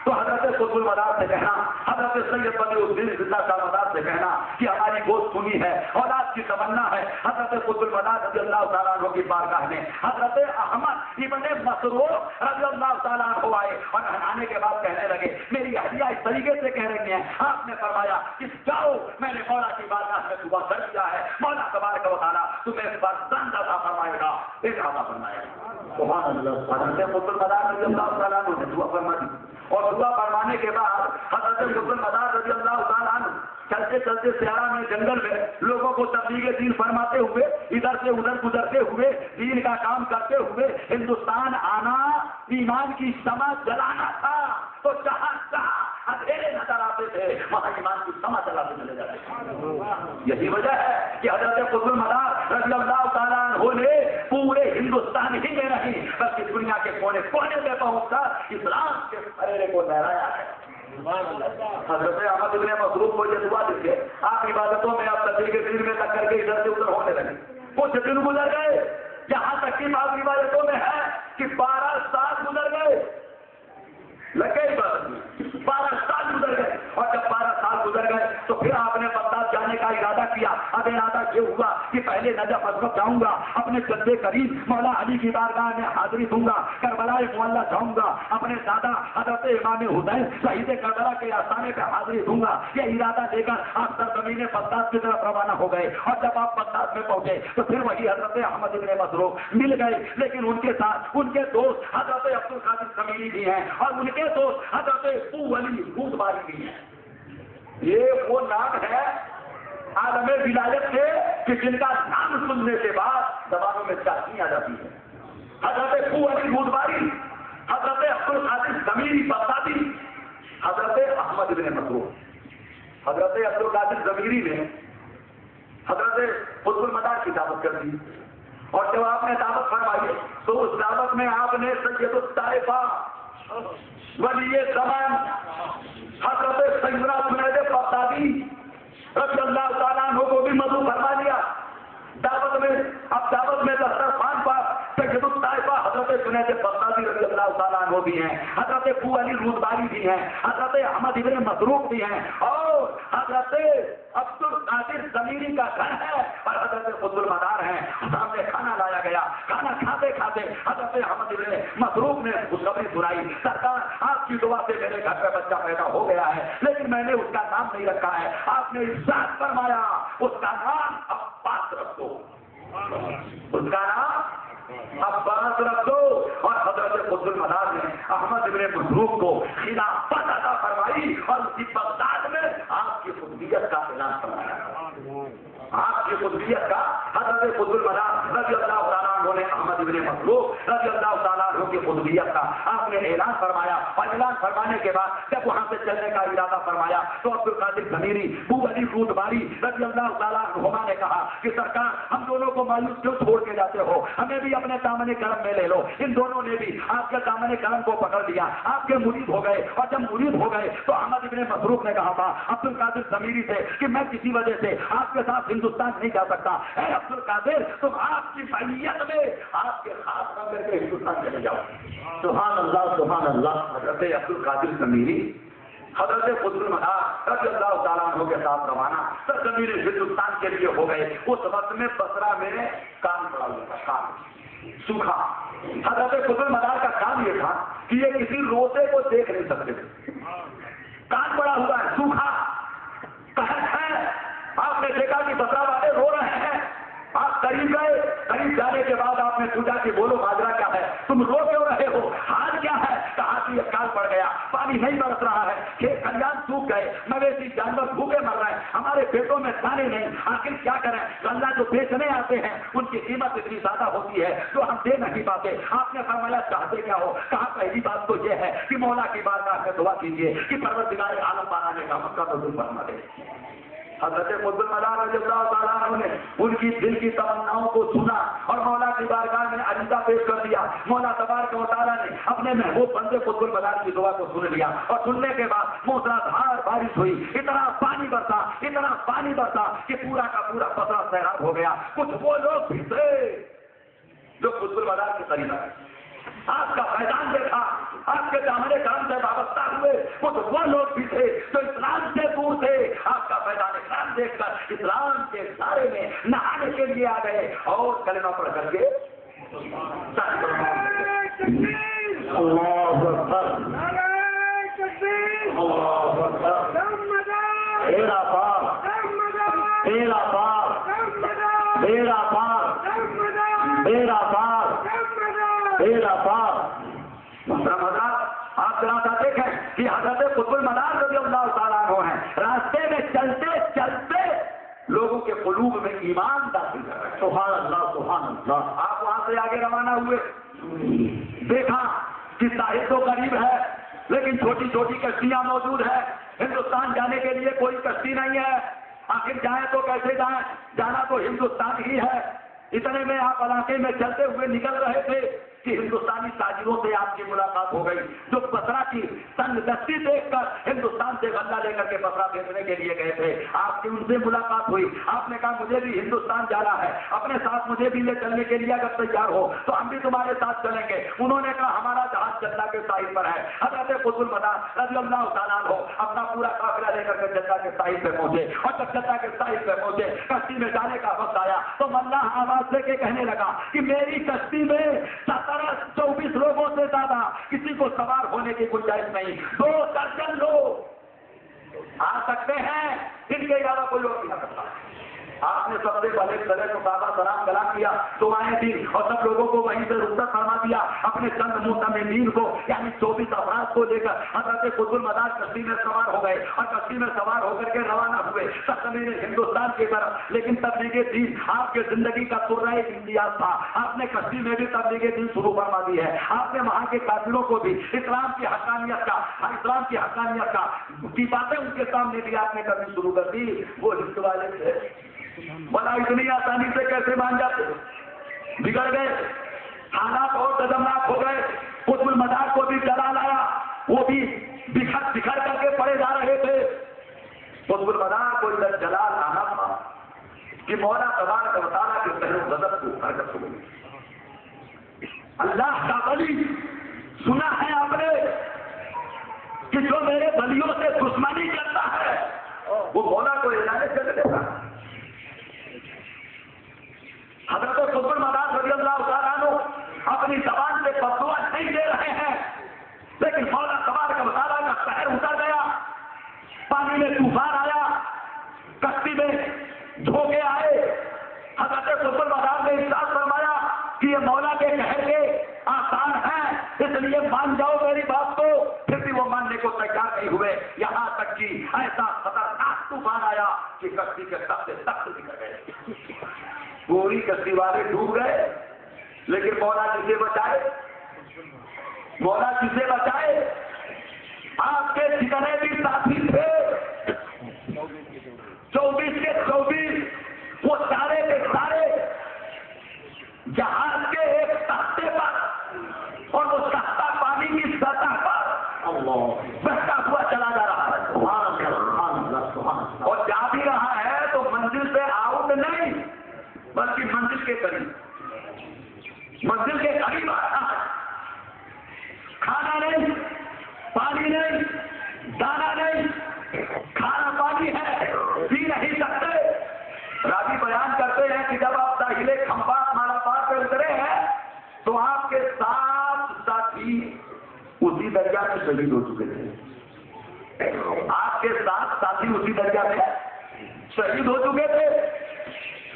تو حضرت قطب المدار سے کہنا, حضرت سید ولی الدین زندہ شاہ مدار سے کہنا کہ ہماری گود سنی ہے, اولاد کی تمنا ہے. حضرت قطب المدار رضی اللہ تعالیٰ عنہ کی بارگاہ میں حضرت احمد ابن مسروق رضی اللہ تعالیٰ عنہ آئے اور آنے کے بعد کہنے لگے میری اہلیہ اس طریقے سے کہہ رہی ہیں. آپ نے فرمایا کہ جاؤ, میں نے مولا کی بارگاہ میں دعا کر دیا ہے, مولا تبارک و تعالیٰ تمہیں فرزند عطا فرمائے گا, بیٹا عطا فرمائے گا. سبحان اللہ. حضرت قطب المدار رضی اللہ تعالیٰ عنہ نے دعا فرما دی, اور دعا فرمانے کے بعد حضرت قطب المدار رضی اللہ تعالیٰ عنہ چلتے چلتے سیارہ میں جنگل میں لوگوں کو تبلیغ دین فرماتے ہوئے, ادھر سے ادھر گزرتے ہوئے, دین کا کام کرتے ہوئے. ہندوستان آنا ایمان کی شمع جلانا تھا, تو جہاں جہاں اندھیرے نظر آتے تھے وہاں ایمان کی شمع جلاتے چلے جاتے تھے. یہی وجہ ہے کہ حضرت قطب المدار رضی اللہ تعالیٰ عنہ نے پورے ہندوستان ہی میں نہیں بلکہ دنیا کے کونے کونے میں پہنچ کر اسلام کے پھیرے کو لہرایا ہے. حضرت احمد ابن مسروق کو یہ دعا دیجیے, آپ عبادتوں میں آپ تبلیغ دین میں لگ کر کے ادھر سے ادھر ہونے لگے. کچھ دن گزر گئے, یہاں تک کہ بعض عبادتوں میں ہے کہ 12 سال گزر گئے, لگے عبادت میں 12 سال گزر گئے. اور جب 12 سال گزر گئے تو پھر آپ نے بغداد جانے کا ارادہ کیا. اب ارادہ یہ ہوا کہ پہلے نجف اشرف جاؤں گا, اپنے جد کریم مولا علی کی بارگاہ میں حاضری دوں گا, کربلا معلّہ جاؤں گا, اپنے دادا حضرت امام حسین شہید کربلا کے آستانے پہ حاضری دوں گا. یہ ارادہ لے کر آپ سرزمین بغداد کی طرف روانہ ہو گئے. اور جب آپ بغداد میں پہنچے تو پھر وہی حضرت احمد ابن مسروق مل گئے, لیکن ان کے ساتھ ان کے دوست حضرت عبد القادر سمیری بھی ہیں, اور ان کے دوست حضرت ابو علی بودباری بھی ہیں. یہ وہ نام ہے عالم ولایت کے کہ جن کا نام سننے کے بعد زبانوں میں چاہتی آ جاتی ہے. حضرت ابو علی بودباری, حضرت عبد القادر سمیری بغدادی, حضرت احمد ابن مسروق. حضرت عبد القادر سمیری نے حضرت قطب المدار کی دعوت کر دی, اور جب آپ نے دعوت فرمائی تو اس دعوت میں آپ نے سید الطائفہ ولی زمان حضرت سیدنا جنید بغدادی رضی اللہ تعالیٰ عنہ کو بھی مدعو فرما لیا دعوت میں. اب دعوت میں دسترخوان پر سید الطائفہ حضرت جنید بغدادی رضی اللہ تعالیٰ عنہ بھی ہیں, حضرت ابو علی بودباری بھی ہیں, حضرت احمد ابن مسروق بھی ہیں, اور حضرت عبد القادر سمیری کا گھر ہے, اور حضرت قطب المدار ہیں. سامنے کھانا لایا گیا, کھانا کھاتے کھاتے حضرت احمد ابن مسروق نے خوشخبری سنائی, سرکار آپ کی دعا سے میرے گھر میں بچہ پیدا ہو گیا ہے, لیکن میں نے اس کا نام نہیں رکھا ہے. آپ نے ارشاد فرمایا اس کا نام عباس رکھ دو, اس کا نام عباس رکھ دو. اور حضرت قطب المدار نے احمد ابن مسروق کو خلافت عطا فرمائی, اور اسی بغداد میں آپ کی قطبیت کا اعلان فرمایا. آپ کی قطبیت کا حضرت قطب المدار رضی اللہ تعالیٰ عنہ نے احمد ابن مسروق رضی اللہ تعالیٰ عنہ کی قطبیت کا آپ نے اعلان فرمایا، اور اعلان فرمانے کے بعد جب وہاں سے چلنے کا ارادہ فرمایا تو عبد القادر ضمیری ابو علی کوتواری رضی اللہ تعالیٰ عنہما نے کہا کہ سرکار ہم دونوں کو مایوس کیوں چھوڑ کے جاتے ہو، ہمیں بھی اپنے دامن کرم میں لے لو۔ ان دونوں نے بھی آپ کے دامن کرم کو پکڑ لیا، آپ کے مرید ہو گئے، اور جب مرید ہو گئے تو احمد ابن مسروق نے کہا تھا عبد القادر ضمیری سے کہ میں کسی وجہ سے آپ کے ساتھ ہندوستان نہیں جا سکتا، اے عبد القادر تم آپ کی فعلیت میں آپ کے خاص کر کے ہندوستان چلے جاؤ۔ سبحان اللہ سبحان اللہ۔ حضرت عبد القادر ضمیری حضرت قطب المنار رضی اللہ تعالیٰ عنہ کے ساتھ روانہ سر ضمیری ہندوستان کے لیے ہو گئے۔ اس وقت میں بصرہ میں کام پڑا ہوا تھا، کام سوکھا۔ حضرت قطب المنار کا کام یہ تھا کہ یہ کسی روزے کو دیکھ نہیں سکتے تھے، کان پڑا ہوا ہے، سوکھا قحط ہے۔ آپ نے دیکھا کہ بصرہ والے رو رہے ہیں، آپ قریب گئے، قریب جانے کے بعد آپ نے پوچھا کہ بولو ماجرا کیا ہے، تم رو کیوں رہے ہو، حال کیا ہے؟ کہا کہ یہ کال پڑ گیا، پانی نہیں برس رہا ہے، کھیت کھلیان سوکھ گئے، مویشی جانور بھوکے مر رہے ہیں، ہمارے پیٹوں میں دانے نہیں، آخر کیا کریں؟ غلہ جو بیچنے آتے ہیں ان کی قیمت اتنی زیادہ ہوتی ہے جو ہم دے نہیں پاتے۔ آپ نے فرمایا چاہتے کیا ہو؟ کہا پہلی بات تو یہ ہے کہ مولا کی بارگاہ میں دعا کیجیے کہ پروردگار عالم بنانے کا مکہ نصیب فرما دے۔ حضرت قطب المنار رضی اللہ تعالیٰ عنہ نے ان کی دل کی تمناؤں کو سنا اور مولا کی بارگاہ میں عریضہ پیش کر دیا۔ مولا تبارک و تعالیٰ نے اپنے محبوب بندے قطب المنار کی دعا کو سن لیا، اور سننے کے بعد موسلادھار بارش ہوئی، اتنا پانی برسا کہ پورا کا پورا بصرہ سیراب ہو گیا۔ کچھ وہ لوگ بھی تھے جو قطب المنار کے قریب آئے، آپ کا فیضان دیکھا، آپ کے دامن کرم سے وابستہ ہوئے، کچھ وہ لوگ بھی تھے جو اسلام سے دور تھے، آپ کا فیضان کرم دیکھ کر اسلام کے سارے میں نہانے کے لیے آ گئے اور کلمہ پڑھ کر کے اللہ اکبر اللہ اکبر۔ تیرا پاک تیرا پاک تیرا پاک تیرا پاک تیرا پاک۔ آپ ذرا سا دیکھیں کہ حضرت قطب المنار رضی اللہ تعالیٰ عنہ ہیں، راستے میں چلتے چلتے لوگوں کے قلوب میں ایمان داخل کر رہے ہیں۔ سبحان اللہ سبحان اللہ۔ آپ وہاں سے آگے روانہ ہوئے، دیکھا کہ ساحل تو قریب ہے لیکن چھوٹی چھوٹی کشتیاں موجود ہیں، ہندوستان جانے کے لیے کوئی کشتی نہیں ہے، آخر جائیں تو کیسے جائیں، جانا تو ہندوستان ہی ہے۔ اتنے میں آپ علاقے میں چلتے ہوئے نکل رہے تھے کہ ہندوستانی تاجروں سے آپ کی ملاقات ہو گئی، جو بصرہ کی تنگ دستی دیکھ کر ہندوستان سے غلہ لے کر کے بصرہ بیچنے کے لیے گئے تھے۔ آپ کی ان سے ملاقات ہوئی، آپ نے کہا مجھے بھی ہندوستان جانا ہے، اپنے ساتھ مجھے بھی لے چلنے کے لیے اگر تیار ہو تو ہم بھی تمہارے ساتھ چلیں گے۔ انہوں نے کہا ہمارا جہاز جدہ کے ساحل پر ہے۔ حضرت قطب المنار رضی اللہ تعالیٰ عنہ اپنا پورا قافلہ لے کر کے جدہ کے ساحل پہ پہنچے، اور جب جدہ کے ساحل پہ پہنچے کشتی میں جانے کا وقت آیا تو ملاح آواز دے کے کہنے لگا کہ میری کشتی میں 17-24 لوگوں سے زیادہ کسی کو سوار ہونے کی گنجائش نہیں، 2 درجن لوگ آ سکتے ہیں، ان کے علاوہ کوئی لوگ نہیں آ سکتا۔ آپ نے سب سے پہلے صدر کو کعبہ سلام کلام کیا، دعائیں دی اور سب لوگوں کو وہیں سے رخصت فرما دیا۔ اپنے چند مؤمنین کو یعنی 24 افراد کو لے کر حضرت قطب المنار کشتی میں سوار ہو گئے اور کشتی میں سوار ہو کر کے روانہ ہوئے تقریر ہندوستان کی طرف۔ لیکن تبلیغ دین آپ کے زندگی کا پورا ایک امتیاز تھا، آپ نے کشتی میں بھی تبلیغ دین شروع فرما دی ہے۔ آپ نے وہاں کے کافروں کو بھی اسلام کی حقانیت کا کی باتیں ان کے سامنے بھی آپ نے کرنی شروع کر دی۔ وہ ہند والے تھے، بنا اتنی آسانی سے کیسے مان جاتے، بگڑ گئے، حالات اور قدمناک ہو گئے۔ قطب المنار کو بھی جلا لایا، وہ بھی بکھر کر کے پڑے جا رہے تھے۔ قطب المنار کو ادھر جلال آنا تھا کہ مولا تبارک و تعالیٰ کے پہلو غضب کو حرکت ہو گئی۔ اللہ کا ولی سنا ہے آپ نے کہ جو میرے ولیوں سے دشمنی کرتا ہے وہ مولا کو اعلان کر دیتا ہے۔ حضرت قطب المنار رضی اللہ تعالیٰ عنہ اپنی زبان سے بددعا نہیں دے رہے ہیں، لیکن مولا تبارک و تعالیٰ کا قہر اتر گیا، پانی میں طوفان آیا، کشتی میں دھوکے آئے۔ حضرت قطب المنار نے ارشاد فرمایا کہ یہ مولا کے قہر کے آثار ہیں، اس لیے مان جاؤ میری بات کو۔ پھر بھی وہ ماننے کو تیار نہیں ہوئے، یہاں تک کہ ایسا خطرناک طوفان آیا کہ کشتی کے تخت سے تخت نکل گئے، پوری کشتی والے ڈوب گئے، لیکن مولا جسے بچائے مولا کسے بچائے؟ آپ کے جتنے بھی ساتھی تھے 24 کے 24 وہ سارے کے سارے جہاز کے ایک تختے پر اور وہ تختہ پانی کی سطح پر بہتا ہوا چلا جا رہا ہے اور جا بھی رہا ہے تو منزل سے آؤٹ نہیں بلکہ منزل کے قریب آ رہا ہے. کھانا نہیں، پانی نہیں، دانا نہیں، کھانا پانی ہے پی نہیں سکتے. راوی بیان کرتے ہیں کہ جب آپ ساحل کھمبا مالابار پہ اترے ہیں تو آپ کے 7 ساتھی اسی دریا میں شہید ہو چکے تھے. آپ کے 7 ساتھی اسی دریا میں شہید ہو چکے تھے.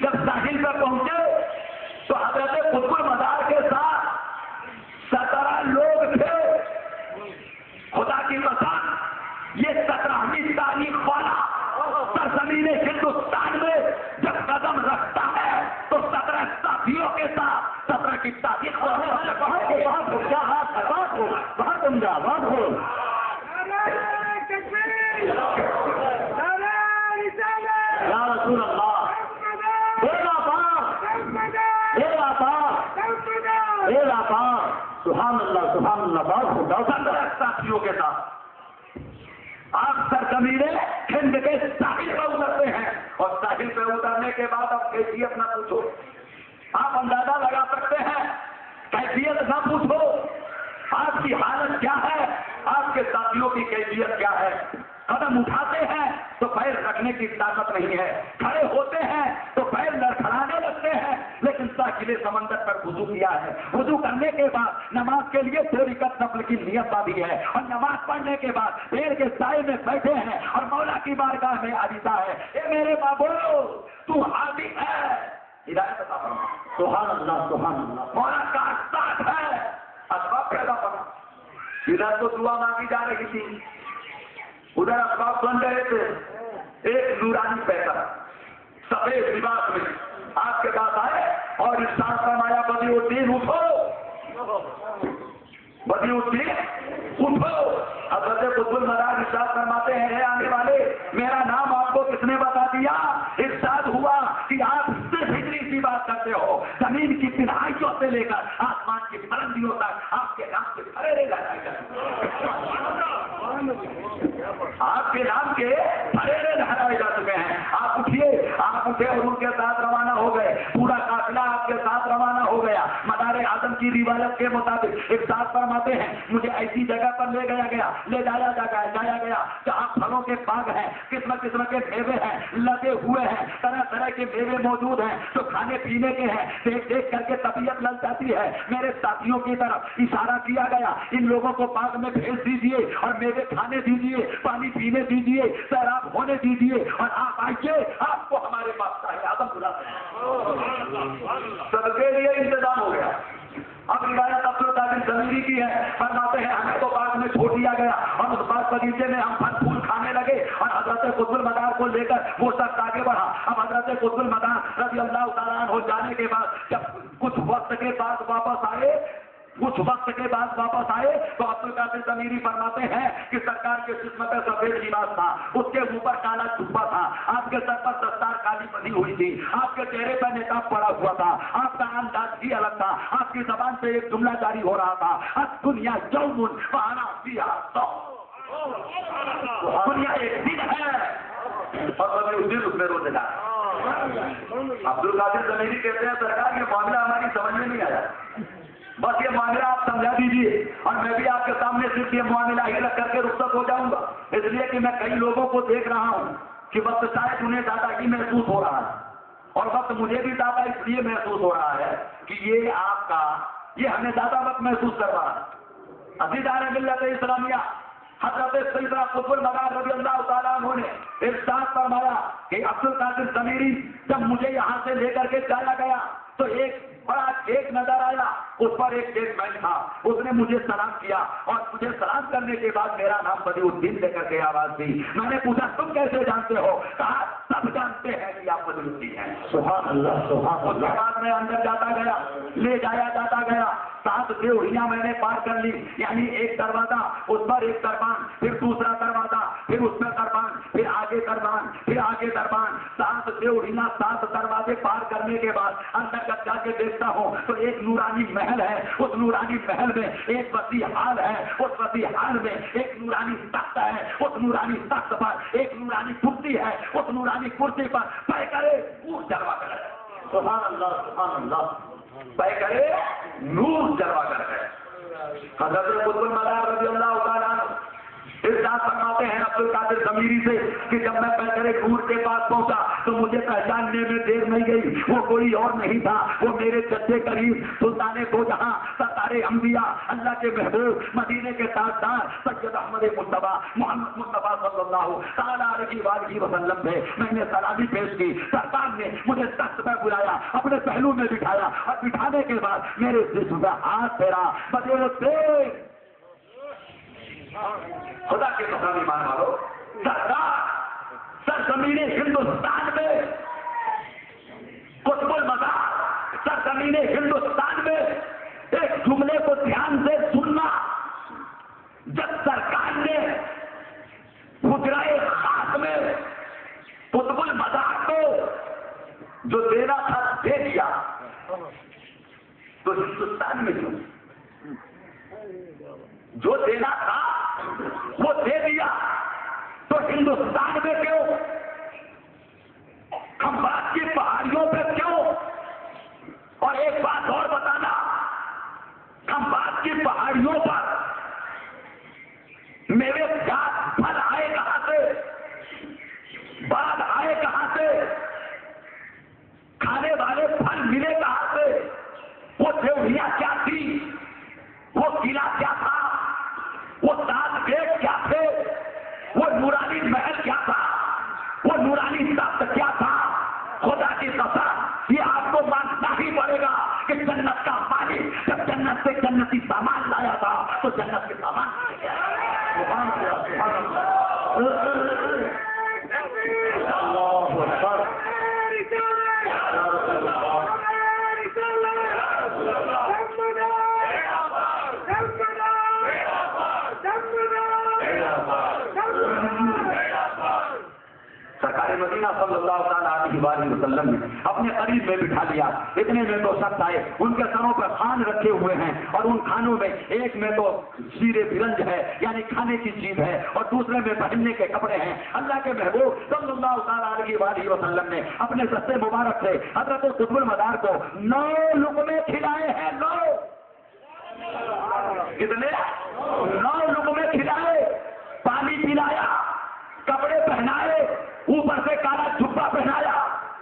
جب ساحل پہ پہنچے تو حضرت قطب المدار کے ساتھ 17 لوگ تھے. خدا کی قسم یہ 17ویں تاریخ والا سرزمین ہندوستان میں جب قدم رکھتا ہے تو 17 ساتھیوں کے ساتھ 17 کی تاریخ بہت عمدہ بہت ہو. یا رسول اللہ سبحان اللہ سبحان اللہ بہت 17 ساتھیوں کے ساتھ آپ سرزمین ہند کے ساحل پہ اترتے ہیں اور ساحل پہ اترنے کے بعد اب کیفیت نہ پوچھو. آپ اندازہ لگا سکتے ہیں کیفیت نہ پوچھو آپ کی حالت کیا ہے، آپ کے ساتھیوں کی کیفیت کیا ہے. قدم اٹھاتے ہیں تو پیر رکھنے کی طاقت نہیں ہے، کھڑے ہوتے ہیں تو پیر لڑکھڑانے لگتے ہیں. لیکن ساحل سمندر پر وضو کیا ہے، وضو کرنے کے بعد نماز کے لیے 2 رکعت نفل کی نیت باندھی ہے اور نماز پڑھنے کے بعد پیڑ کے سائے میں بیٹھے ہیں اور مولا کی بارگاہ میں عریضہ ہے، اے میرے بابو تو عادی ہے، ہدایت عطا فرما. سبحان اللہ سبحان اللہ. مولا کا ساتھ ہے، اسباب پیدا کرنا. ادھر تو دعا مانگی جا رہی تھی، ادھر اسباب بن رہے تھے. ایک نورانی پیسہ سفید لباس میں آپ کے پاس آئے اور ارشاد فرمایا بدی الدین اٹھو، بدی الدین اٹھو. حضرت قطب المدار ارشاد فرماتے ہیں آنے والے میرا نام آپ کو کس نے بتا دیا؟ ارشاد ہوا کہ آپ صرف اتنی سی بات کرتے ہو، زمین کی تنہائیوں سے لے کر آسمان کی بلندیوں تک آپ کے نام سے پھیرے لگائے گئے، آپ کے نام کے پھیرے لہرائے جا چکے ہیں. آپ اٹھیے، آپ اٹھے اور ان کے ساتھ روانہ ہو گئے. پورا قافلہ آپ کے ساتھ روانہ ہو گیا. مدار اعظم کی روایت کے مطابق ارشاد فرماتے ہیں مجھے ایسی جگہ پر لے جایا گیا جہاں پھلوں کے باغ ہیں، قسم قسم کے میوے ہیں لگے ہوئے ہیں، طرح طرح کے میوے موجود ہیں جو کھانے پینے کے ہیں. دیکھ دیکھ کر کے طبیعت لگ جاتی ہے. میرے ساتھیوں کی طرف اشارہ کیا گیا ان لوگوں کو باغ میں بھیج دیجیے اور میوے کھانے دیجیے، پانی پینے دیجیے، سیراب ہونے دیجیے اور آپ آئیے، آپ کو ہمارے پاس شاہی اعظم بلاتے ہیں. سب کے لیے انتظام ہو گیا. اب روایت عبد القادر زمیری کی ہے، فرماتے ہیں ہمیں تو باغ میں چھوڑ دیا گیا اور اس باغ بغیچے میں ہم پھل پھول کھانے لگے اور حضرت قطب المدار کو لے کر وہ شخص آگے بڑھا. اب حضرت قطب المدار رضی اللہ تعالیٰ عنہ جانے کے بعد جب کچھ وقت کے بعد واپس آئے تو عبد القادر زمیری فرماتے ہیں کہ سرکار کے جسم پہ سفید لباس تھا، اس کے اوپر کالا جبہ تھا، آپ کے سر پر دستار کالی بندھی ہوئی تھی، آپ کے چہرے پر نقاب پڑا ہوا تھا، آپ کا انداز بھی الگ تھا، آپ کی زبان سے ایک جملہ جاری ہو رہا تھا، دنیا یوم وانا فیہا صوم، دنیا ایک دن ہے اور اس دن اس میں روزے دار. عبد القادر زمیری کہتے ہیں سرکار یہ معاملہ ہماری سمجھ میں نہیں آیا، بس یہ معاملہ آپ سمجھا دیجیے اور میں بھی آپ کے سامنے صرف یہ معاملہ ہی رکھ کر کے رخصت ہو جاؤں گا. اس لیے کہ میں کئی لوگوں کو دیکھ رہا ہوں کہ وقت شاید انہیں زیادہ ہی محسوس ہو رہا ہے اور وقت مجھے بھی زیادہ اس لیے محسوس ہو رہا ہے کہ یہ آپ کا یہ ہمیں زیادہ وقت محسوس کر رہا ہے. عزیزان ملت اسلامیہ، حضرت سیدنا قطب المدار رضی اللہ تعالیٰ عنہ نے ارشاد فرمایا کہ عبد القادر زمیری جب مجھے یہاں سے لے کر کے جایا گیا تو ایک بڑا کیک نظر آیا، اس پر ایک کیک مین تھا، اس نے مجھے سلام کیا اور مجھے سلام کرنے کے بعد میرا نام بدی الدین لے کر آواز دی. میں نے پوچھا تم کیسے جانتے ہو؟ کہا سب جانتے ہیں کہ آپ بدی الدین ہیں. سبحان اللہ سبحان اس کے اللہ. بعد میں اندر جاتا گیا، لے جایا جاتا گیا، 7 دیوڑیاں میں نے پار کر لی، یعنی ایک دروازہ، اس پر ایک دربان، پھر دوسرا دروازہ، پھر اس میں دربان، پھر آگے دربان، پھر آگے دربان، 7 دیوڑیاں 7 دروازے پار کرنے کے بعد اندر جب جا کے دیکھتا ہوں تو ایک نورانی محل ہے، اس نورانی محل میں ایک وسیع ہال ہے، اس وسیع ہال میں ایک نورانی تخت ہے، اس نورانی تخت پر ایک نورانی کرسی ہے، اس نورانی کرسی پر پے کرے نور جلوا کر ہے، سبحان اللہ سبحان اللہ. پے کرے نور جلوا کر ہے. حضرت قطب المدار رضی اللہ تعالیٰ عنہ ارشاد فرماتے ہیں عبد القادر ضمیری سے کہ جب میں پیکرے نور کے پاس پہنچا تو مجھے پہچاننے میں دیر نہیں گئی، وہ کوئی اور نہیں تھا، وہ میرے جد کریم سلطان دو جہاں سردار انبیاء اللہ کے محبوب مدینے کے تاجدار سید احمد مصطفیٰ محمد مصطفیٰ صلی اللہ تعالیٰ علیہ وسلم تھے. میں نے سلام پیش کی، سرکار نے مجھے تخت پہ بلایا، اپنے پہلو میں بٹھایا اور بٹھانے کے بعد میرے جسم پہ ہاتھ پھیرا، بدے تیز خدا کے قسم ایمان والو، سرکار سرزمین ہندوستان میں قطب المدار سرزمین ہندوستان میں ایک جملے کو دھیان سے سننا، جب سرکار نے حجرہ خاص میں قطب المدار کو جو دینا تھا دے دیا، تو ہندوستان میں جو دینا تھا وہ دے دیا، تو ہندوستان میں کیوں؟ کھمبات کی پہاڑیوں پہ کیوں؟ اور ایک بات اور بتانا، کھمبات کی پہاڑیوں پر میرے جات پھل آئے کہاں سے؟ باد آئے کہاں سے؟ کھانے والے پھل ملے کہاں سے؟ وہ دیوڑیاں کیا تھی؟ وہ قلعہ کیا تھا؟ وہ تاج گیٹ کیا تھے؟ وہ نورانی محل کیا تھا؟ وہ نورانی تخت کیا تھا؟ خدا کی قسم یہ آپ کو ماننا ہی پڑے گا کہ جنت کا مالک جب جنت سے جنتی سامان لایا تھا تو جنت کے سامان سرکار مدینہ صلی اللہ تعالیٰ علیہ وسلم نے اپنے قریب میں بٹھا لیا. اتنے میں تو شخص آئے، ان کے سروں پر خان رکھے ہوئے ہیں، اور ان کھانوں میں ایک میں تو شیر برنج ہے یعنی کھانے کی چیز ہے، اور دوسرے میں پہننے کے کپڑے ہیں. اللہ کے محبوب صلی اللہ تعالیٰ علیہ وسلم نے اپنے دستے مبارک سے حضرت قطب المدار کو 9 لقمے کھلائے ہیں. 9 کتنے؟ 9 لقمے کھلائے، پانی پلایا، کپڑے پہنائے، اوپر سے کالا جبا پہنایا،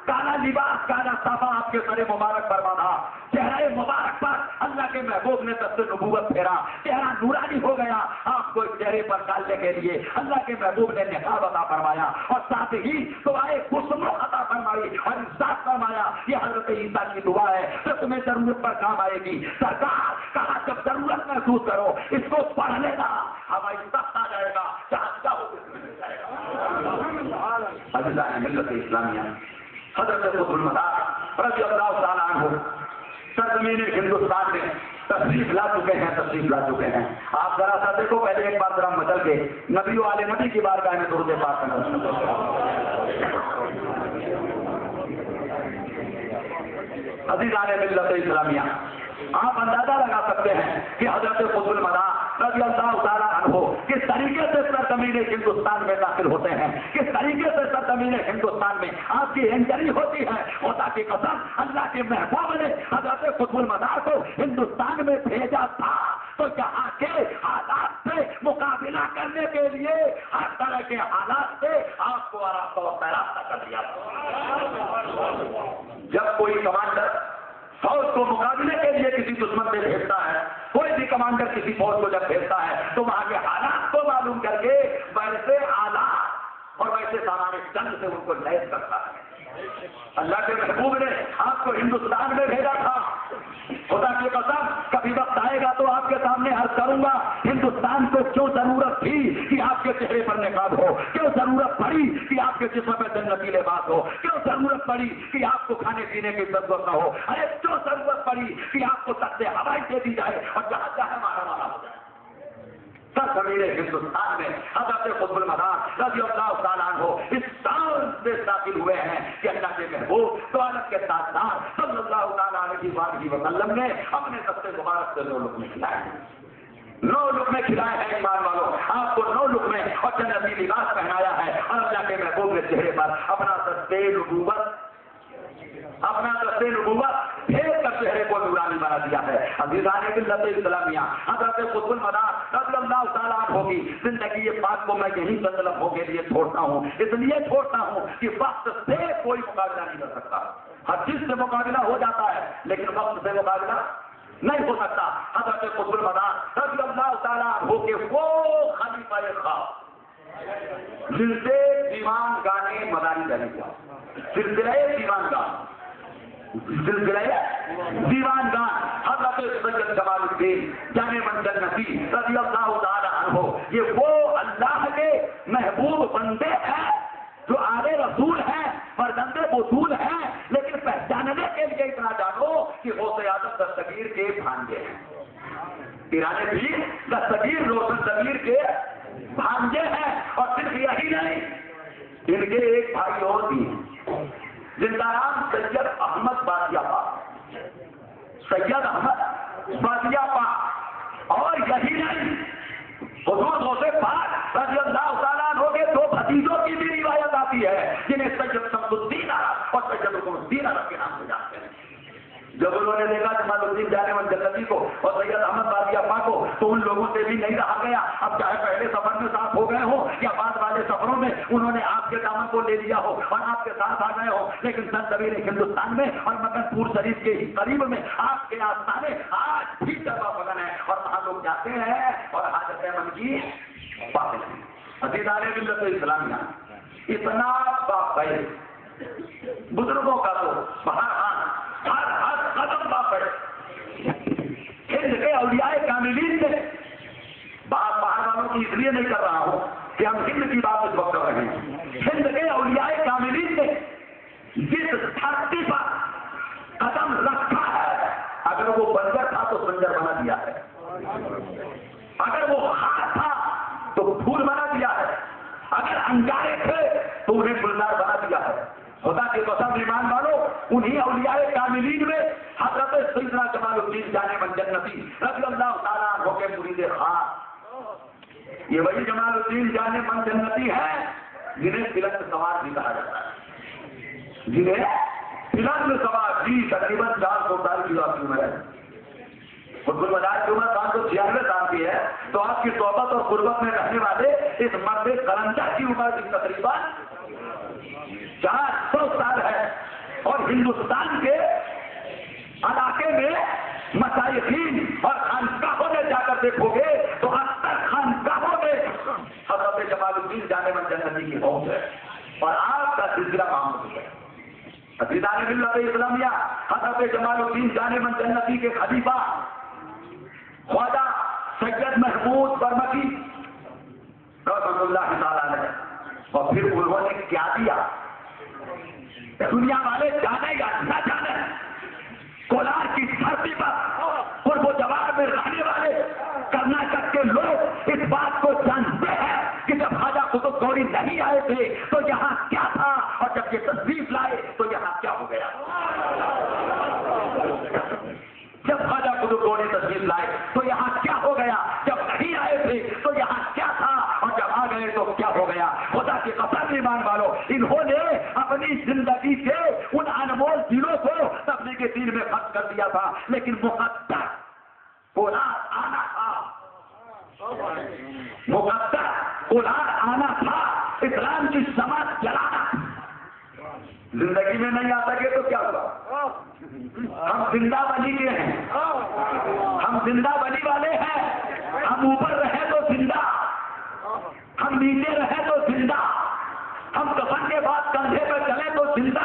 کالا لباس، کالا صافہ آپ کے سر مبارک پر باندھا، چہرے مبارک پر اللہ کے محبوب نے دست نبوت پھیرا، چہرہ نورانی ہو گیا. آپ کو چہرے پر ڈالنے کے لیے اللہ کے محبوب نے نقاب عطا فرمایا، اور ساتھ ہی دعائے خشنو عطا فرمائی اور ارشاد فرمایا یہ حضرت عیسیٰ کی دعا ہے جو تمہیں ضرورت پر کام آئے گی. سرکار کہا جب ضرورت محسوس کرو اس کو پڑھ لینا، ہوائی تخت آ جائے گا، جہاں چاہو ملت اسلامیہ. حضرت قطب المدار رضی اللہ تعالیٰ عنہ سرزمین ہندوستان میں تشریف لا چکے ہیں. آپ ذرا سا دیکھو، پہلے ایک بار ذرا مچل کے نبی والے نبی کی بارگاہ میں درود پاک کرنا. عزیزان ملت اسلامیہ، آپ اندازہ لگا سکتے ہیں کہ حضرت قطب المدار رضی اللہ تعالیٰ عنہ کس طریقے سے سرزمین ہندوستان میں داخل ہوتے ہیں، کس طریقے سے سرزمین ہندوستان میں آپ کی انٹری ہوتی ہے. خدا کی قسم اللہ کے محبوب نے حضرت قطب المدار کو ہندوستان میں بھیجا تھا تو یہاں کے حالات سے مقابلہ کرنے کے لیے ہر طرح کے حالات سے آپ کو آراستہ و پیراستہ کر دیا. جب کوئی کمانڈر فوج کو مقابلے کے لیے کسی دشمن سے بھیجتا ہے، کوئی بھی کمانڈر کسی فوج کو جب بھیجتا ہے تو وہاں کے حالات کو معلوم کر کے ویسے آلات اور ویسے سامان جنگ سے ان کو لیس کرتا ہے. اللہ کے محبوب نے آپ کو ہندوستان میں بھیجا تھا. خدا کی قسم کبھی وقت آئے گا تو آپ کے سامنے عرض کروں گا ہندوستان کو کیوں ضرورت تھی کہ آپ کے چہرے پر نقاب ہو, کیوں ضرورت پڑی کہ آپ کے جسم پہ جنتی لباس ہو, کیوں ضرورت پڑی کہ آپ کو کھانے پینے کی ضرورت نہ ہو, ارے کیوں ضرورت پڑی کہ آپ کو تخت ہوائی دے دی جائے اور جہاں چاہے مارا مارا ہو جائے. سب زمین ہندوستان میں حضرت قطب المدار رضی اللہ تعالیٰ عنہ اس شان سے داخل ہوئے ہیں کہ اللہ کے محبوب دولت کے تاجدار صلی اللہ تعالیٰ علیہ وسلم نے اپنے سب سے مبارک سے 9 لقمے کھلائے ہیں. 9 لقمے کھلائے ہیں ایمان والوں, آپ کو 9 لقمے اور جنتی لباس پہنایا ہے اور اللہ کے محبوب کے چہرے پر اپنا دستے نبوت پھیر کر چہرے کو نورانی بنا دیا ہے. عزیزان ملت اسلامیہ حضرت قطب المدار رضی اللہ تعالیٰ عنہ کی زندگی پاک کو میں یہی مطلب ہو کے لیے چھوڑتا ہوں, اس لیے چھوڑتا ہوں کہ وقت سے کوئی مقابلہ نہیں کر سکتا. ہر چیز سے مقابلہ ہو جاتا ہے لیکن وقت سے مقابلہ نہیں ہو سکتا. حضرت قطب المدار رضی اللہ تعالیٰ عنہ کے وہ خلیفہ خاص جن سے دیوان گانے مداری رہے گا, سلسلہ دیوان گان حضرت سید جمال الدین جانے من جنتی رضی اللہ تعالی عنہ, یہ وہ اللہ کے محبوب بندے ہیں جو آلے رسول ہیں, فرزند بطول ہیں, لیکن پہچاننے کے لیے اتنا جانو کہ غوث اعظم دستگیر کے بھانجے ہیں, پیرانے پیر دستگیر روشن دستگیر کے بھانجے ہیں. اور صرف یہی نہیں, ان کے ایک بھائی اور بھی ہیں جن کا نام سید احمد بادیا پاک, سید احمد بادیا پاک. اور یہی نہیں, حضور غوث پاک رضی اللہ تعالیٰ عنہ کے 2 بھتیجوں کی بھی روایت آتی ہے جنہیں سید شمس الدین عرب اور سید حکم الدین عرب کے نام سے جانتے ہیں. جب انہوں نے دیکھا جمال الدین جانے من جنتی کو اور سید احمد بادیا پاک کو تو ان لوگوں سے بھی نہیں رہا گیا. اب چاہے پہلے سفر میں ساتھ ہو گئے ہوں یا بعد والے سفروں میں انہوں نے آپ کے دامن کو لے لیا ہو اور آپ کے ساتھ آ گئے ہو, لیکن سرزمین ہندوستان میں اور مکن پور شریف کے ہی قریب میں آپ کے آستانے آج بھی جگہ پگن ہے اور وہاں لوگ جاتے ہیں اور حاجت من کی باتیں ہیں. عزیزان ملت اسلامیہ اتنا باپ ہے بزرگوں کا تو ہر قدم باپ ہے. ہند کے اولیاء کاملین نے بات باہر والوں کی اس لیے نہیں کر رہا ہوں کہ ہم ہند کی بات اس وقت کر رہے ہیں. ہند کے اولیاء کاملین نے جس دھرتی پر قدم رکھا ہے, اگر وہ بنجر تھا تو بنجر بنا دیا ہے, اگر وہ خار تھا تو پھول بنا دیا ہے, اگر انگارے تھے تو انہیں گلزار بنا دیا ہے. خدا کے قسم ایمان والو, انہی اولیاء کاملین میں حضرت سیدنا جمال الدین جانے من جنتی رضی اللہ تعالیٰ عنہ کے مرید خاص, یہ وہی جمال الدین جانے من جنتی ہے جنہیں بلند سوار بھی کہا جاتا ہے, جنہیں بلند سوار بھی تقریباً 400 سال کی عمر ہے. قطب المدار کی عمر 596 سال کی ہے, تو آپ کی صحبت اور قربت میں رہنے والے اس مرد قلندر کی عمر تقریباً 400 سال ہے. اور ہندوستان کے علاقے میں مشائخین اور خانقاہوں میں جا کر دیکھو گے تو اکثر خانقاہوں میں حضرت جمال الدین جانے من جنتی کی پہنچ ہے اور آپ کا سلسلہ معمول ہے. عزیزان ملت اسلامیہ حضرت جمال الدین جانے من جنتی کے خلیفہ خواجہ سید محمود برمکی رحمۃ اللہ تعالیٰ نے, اور پھر انہوں نے کیا دیا دنیا والے جانے یا نہ جانے, کولار کی دھرتی پر قرب و جوار میں رہنے والے کرناٹک کے لوگ اس بات کو جانتے ہیں کہ جب خواجہ قطب گوری نہیں آئے تھے تو یہاں کیا تھا, اور جب یہ تشریف لائے تو یہاں کیا ہو گیا. جب خواجہ قطب گوری تشریف لائے تو یہاں کیا ہو گیا, جب نہیں آئے تھے تو یہاں کیا تھا, اور جب آ گئے تو کیا ہو گیا. خدا کی قسم ایمان والو, انہوں نے اپنی زندگی کے ان انمول دلوں کو تبلیغ دین میں خرچ کر دیا تھا, لیکن مقدر اولاد آنا تھا, مقدر اولاد آنا تھا, اسلام کی سماج جلانا. زندگی میں نہیں آ سکے تو کیا ہوا, ہم زندہ بنی کے ہیں, ہم زندہ بنی والے ہیں. ہم اوپر رہے تو زندہ, ہم نیچے رہے تو زندہ, ہم کفن کے بعد کندھے پہ چلے تو زندہ,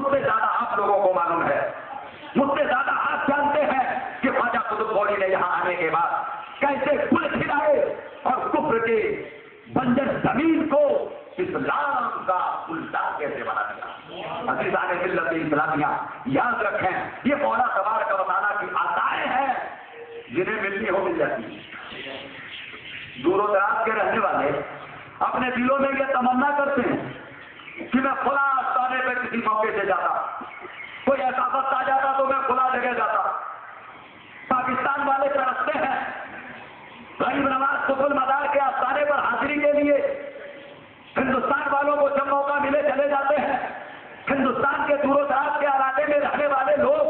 مجھ سے زیادہ آپ لوگوں کو معلوم ہے، مجھ سے زیادہ آپ جانتے ہیں کہ خواجہ قطب غوری نے یہاں آنے کے بعد کیسے پھول کھلائے اور کفر کے بنجر زمین کو اسلام کا گلزار کیسے بنا دیا۔ عزیزان ملت اسلامیہ یاد رکھیں، یہ مولا تبارک و تعالیٰ کی عطائیں ہیں جنہیں ملنی ہو مل جاتی۔ دور و دراز کے رہنے والے اپنے دلوں میں یہ تمنا کرتے ہیں کہ میں کھلا آستانے پہ کسی موقع سے جاتا، کوئی ایسا وقت آ جاتا تو میں کھلا جگہ جاتا۔ پاکستان والے ترستے ہیں غریب نواز قطب المدار کے آستانے پر حاضری کے لیے، ہندوستان والوں کو جب موقع ملے چلے جاتے ہیں۔ ہندوستان کے دور و دراز کے علاقے میں رہنے والے لوگ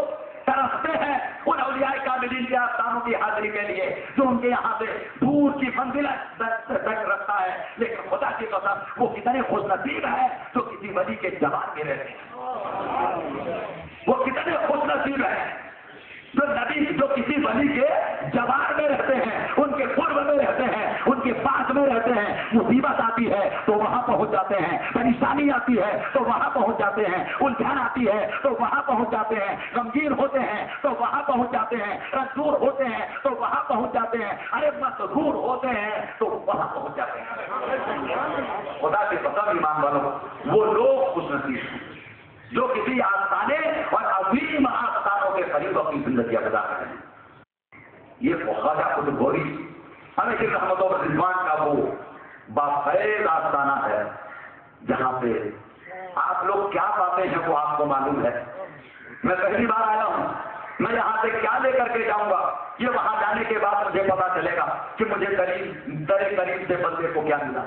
ترستے ہیں ان اولیاء کاملین کے آستانوں کی حاضری کے لیے جو ان کے یہاں سے دور کی منزل تک رکھتا ہے، لیکن خدا کی قسم وہ کتنے خوش نصیب ہیں جو کسی ولی کے جوان میں رہتے ہیں، وہ کتنے خوش نصیب ہیں جو نبی جو کسی ولی کے جوار میں رہتے ہیں، ان کے قرب میں رہتے ہیں، ان کے پاس میں رہتے ہیں۔ مصیبت آتی ہے تو وہاں پہنچ جاتے ہیں، پریشانی آتی ہے تو وہاں پہنچ جاتے ہیں، الجھن آتی ہے تو وہاں پہنچ جاتے ہیں، غمگین ہوتے ہیں تو وہاں پہنچ جاتے ہیں، رنجور ہوتے ہیں تو وہاں پہنچ جاتے ہیں، ارے مسرور ہوتے ہیں تو وہاں پہنچ جاتے ہیں۔ خدا کے قسم ایمان والوں، وہ لوگ خوش نصیب ہیں جو کسی آستانے اور عظیم آستانوں کے قریب اپنی زندگی گزار رہے ہیں۔ یہ خواجہ قطب غوری علیہ رحمت و رضوان کا وہ باخیر آستانہ ہے جہاں پہ آپ لوگ کیا پاتے ہیں وہ آپ کو معلوم ہے۔ میں پہلی بار آیا ہوں، میں یہاں سے کیا لے کر کے جاؤں گا یہ وہاں جانے کے بعد مجھے پتا چلے گا کہ مجھے قریب سے بندے کو کیا ملا،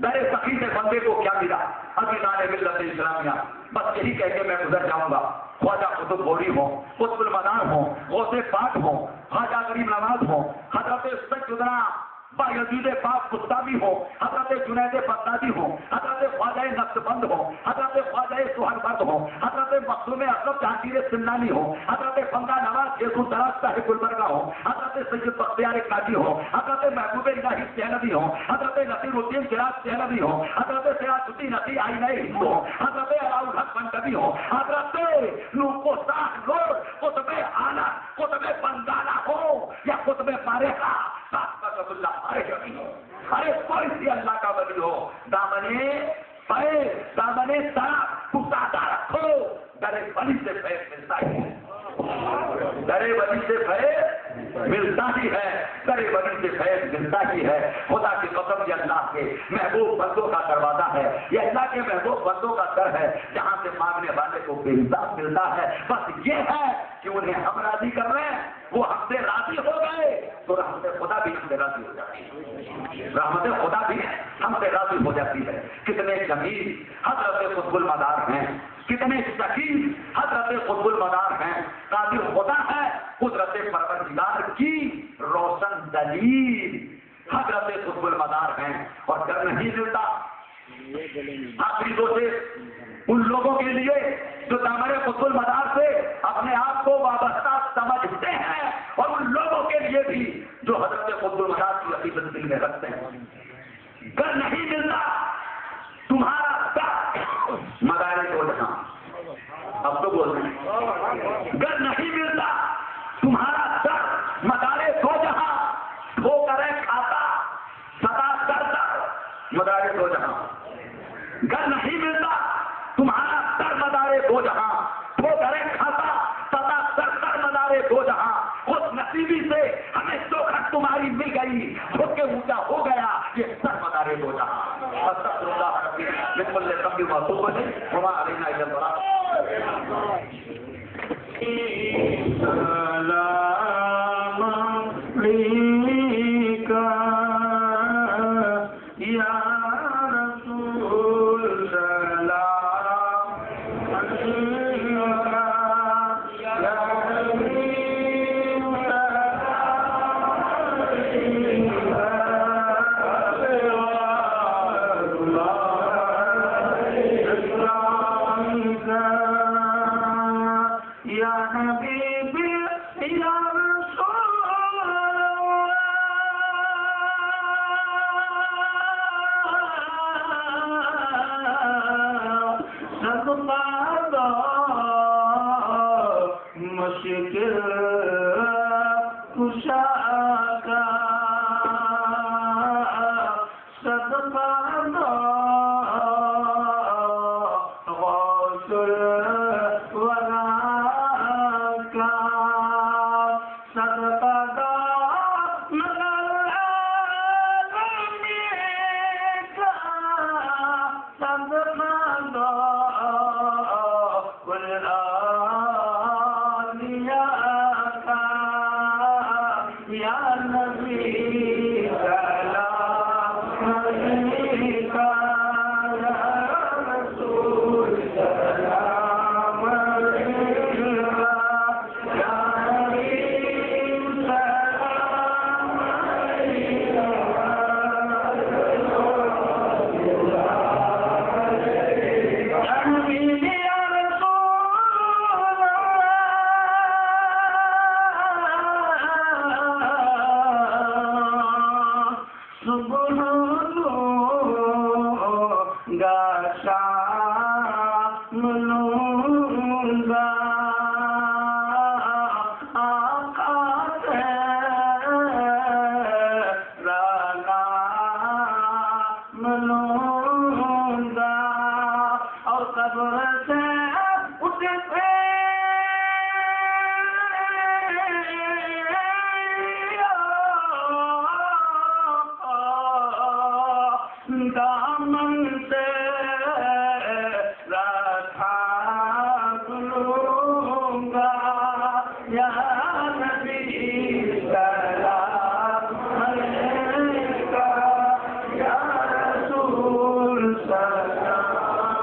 در سخی سے بندے کو کیا ملا۔ عزیزان ملت اسلامیہ بس یہی کہہ کے میں گزر جاؤں گا، خواجہ قطب غوری ہوں، قطب المنان ہوں، غوث پاک ہوں، خواجہ غریب نواز ہوں، حضرت سیدنا بایزید پاک بستامی ہو، حضرت جنید بغدادی ہو، حضرت خواجہ نقشبند ہو، حضرت خواجہ سہروردِ ہو، حضرت مخدوم اقرب جہانگیر سمنانی ہو، حضرت بندہ نواز شیخ الدراز صاحب گلبرگہ ہو، حضرت سید بختیار کاجی ہو، حضرت محبوب الہی دہلوی ہو، حضرت نصیر الدین شیراز دہلوی ہو، حضرت سراج الدین نقی آئینہ ہند ہو، حضرت علاؤالحق بنگبی ہو، حضرت نوکو شاہ نور قطب اعلیٰ قطب بندانہ ہو یا قطب فارغہ ارے کوئی سی اللہ کا ولی ہو، دامنے سرا کسادہ رکھو، درے ولی سے فیض ملتا ہی ہے، درے ولی سے فیض ملتا ہی ہے، درے ولی سے فیض ملتا ہی ہے۔ خدا کی قسم یہ اللہ کے محبوب بندوں کا دروازہ ہے، یہ اللہ کے محبوب بندوں کا در ہے جہاں سے مانگنے والے کو بے حساب ملتا ہے۔ بس یہ ہے کہ انہیں ہم راضی کر رہے ہیں، وہ ہم سے راضی ہو گئے تو رحمت خدا بھی ہم سے راضی ہو جاتی ہے، رحمت خدا بھی ہم سے راضی ہو جاتی ہے۔ کتنے جمیل حضرت قطب المدار ہیں، کتنے شکیل حضرت قطب المدار ہیں، قادر خدا ہے قدرت پروردگار کی روشن دلیل حضرت قطب المدار ہیں، اور ڈر نہیں ملتا آخری سے ان لوگوں کے لیے جو دامن قطب المدار سے اپنے آپ کو وابستہ سمجھتے ہیں، اور ان لوگوں کے لیے بھی جو حضرت قطب المدار کی عقیدت دل میں رکھتے ہیں۔ گر نہیں ملتا تمہارا در مدارے دو جہاں، اب تو بول رہے ہیں، گر نہیں ملتا تمہارا در مدارے دو جہاں، دھو کرے کھاتا سدا کرتا مدارے دو جہاں، گر نہیں ملتا تمہارا در مدارے دو جہاں، دھو کرے کھاتا سدا کر مدارے دو جہاں، اس نصیبی سے ہمیں چوکھٹ تمہاری مل گئی، جھک کے اونچا ہو گیا یہ سر مدارے دو جہاں۔ استغفر اللہ ربی من کل ذنب وتوب الیہ وما علینا الا البلاغ۔ سلام علیکہ یا رسول اللہ، یا حبیبی یا رسول اللہ، شاء صدقہ دو غوث الورا کا صدقہ دو مگر العالمین کا صدقہ دو والآلیاء کا یا نبی سلام علیکہ یا رسول سلام علیکہ یا حبیب سلام علیکہ یا حبیب یا دامن سے رکھا لوں گا یا نبی سلام علیکہ یا رسول سلام علیکہ یا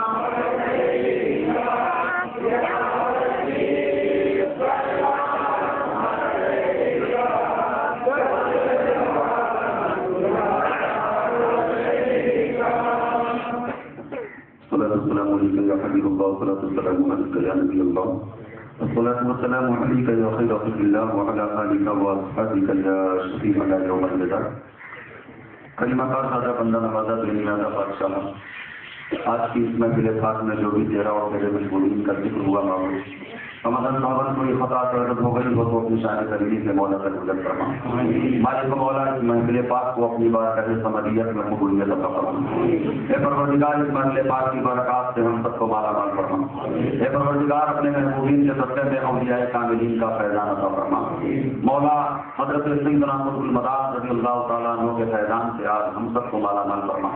حبیب سلام علیکہ السلام علیکم یا حبیب اللہ والصلاة والسلام علیکہ یا نبی اللہ والصلاة والسلام علیکہ یا خیر خلق اللہ وعلی آلک واصحابک یا شفیع علی یوم الجزاء کلمہ کا سادہ بندہ نوازہ دینی نازہ بادشاہ آج کی اس محفل خاص میں جو بھی تیرا اور میرے مشغولین کا ذکر ہوا معمول رمضان صاحب کوئی خطا غلط ہو گئی ہو تو اپنی شان کریمی سے مولا کا گزر فرما مالک مولا اس محفل پاک کو اپنی بارگاہ سمدیت میں قبولیت عطا فرما اے پروردگار اس محفل پاک کی برکات سے ہم سب کو مالا مال فرما اے پروردگار اپنے محبوبین کے صدقے میں اولیاء کاملین کا فیضان عطا فرما مولا حضرت سیدنا قطب المدار رضی اللہ تعالیٰ عنہ کے فیضان سے آج ہم سب کو مالا مال فرما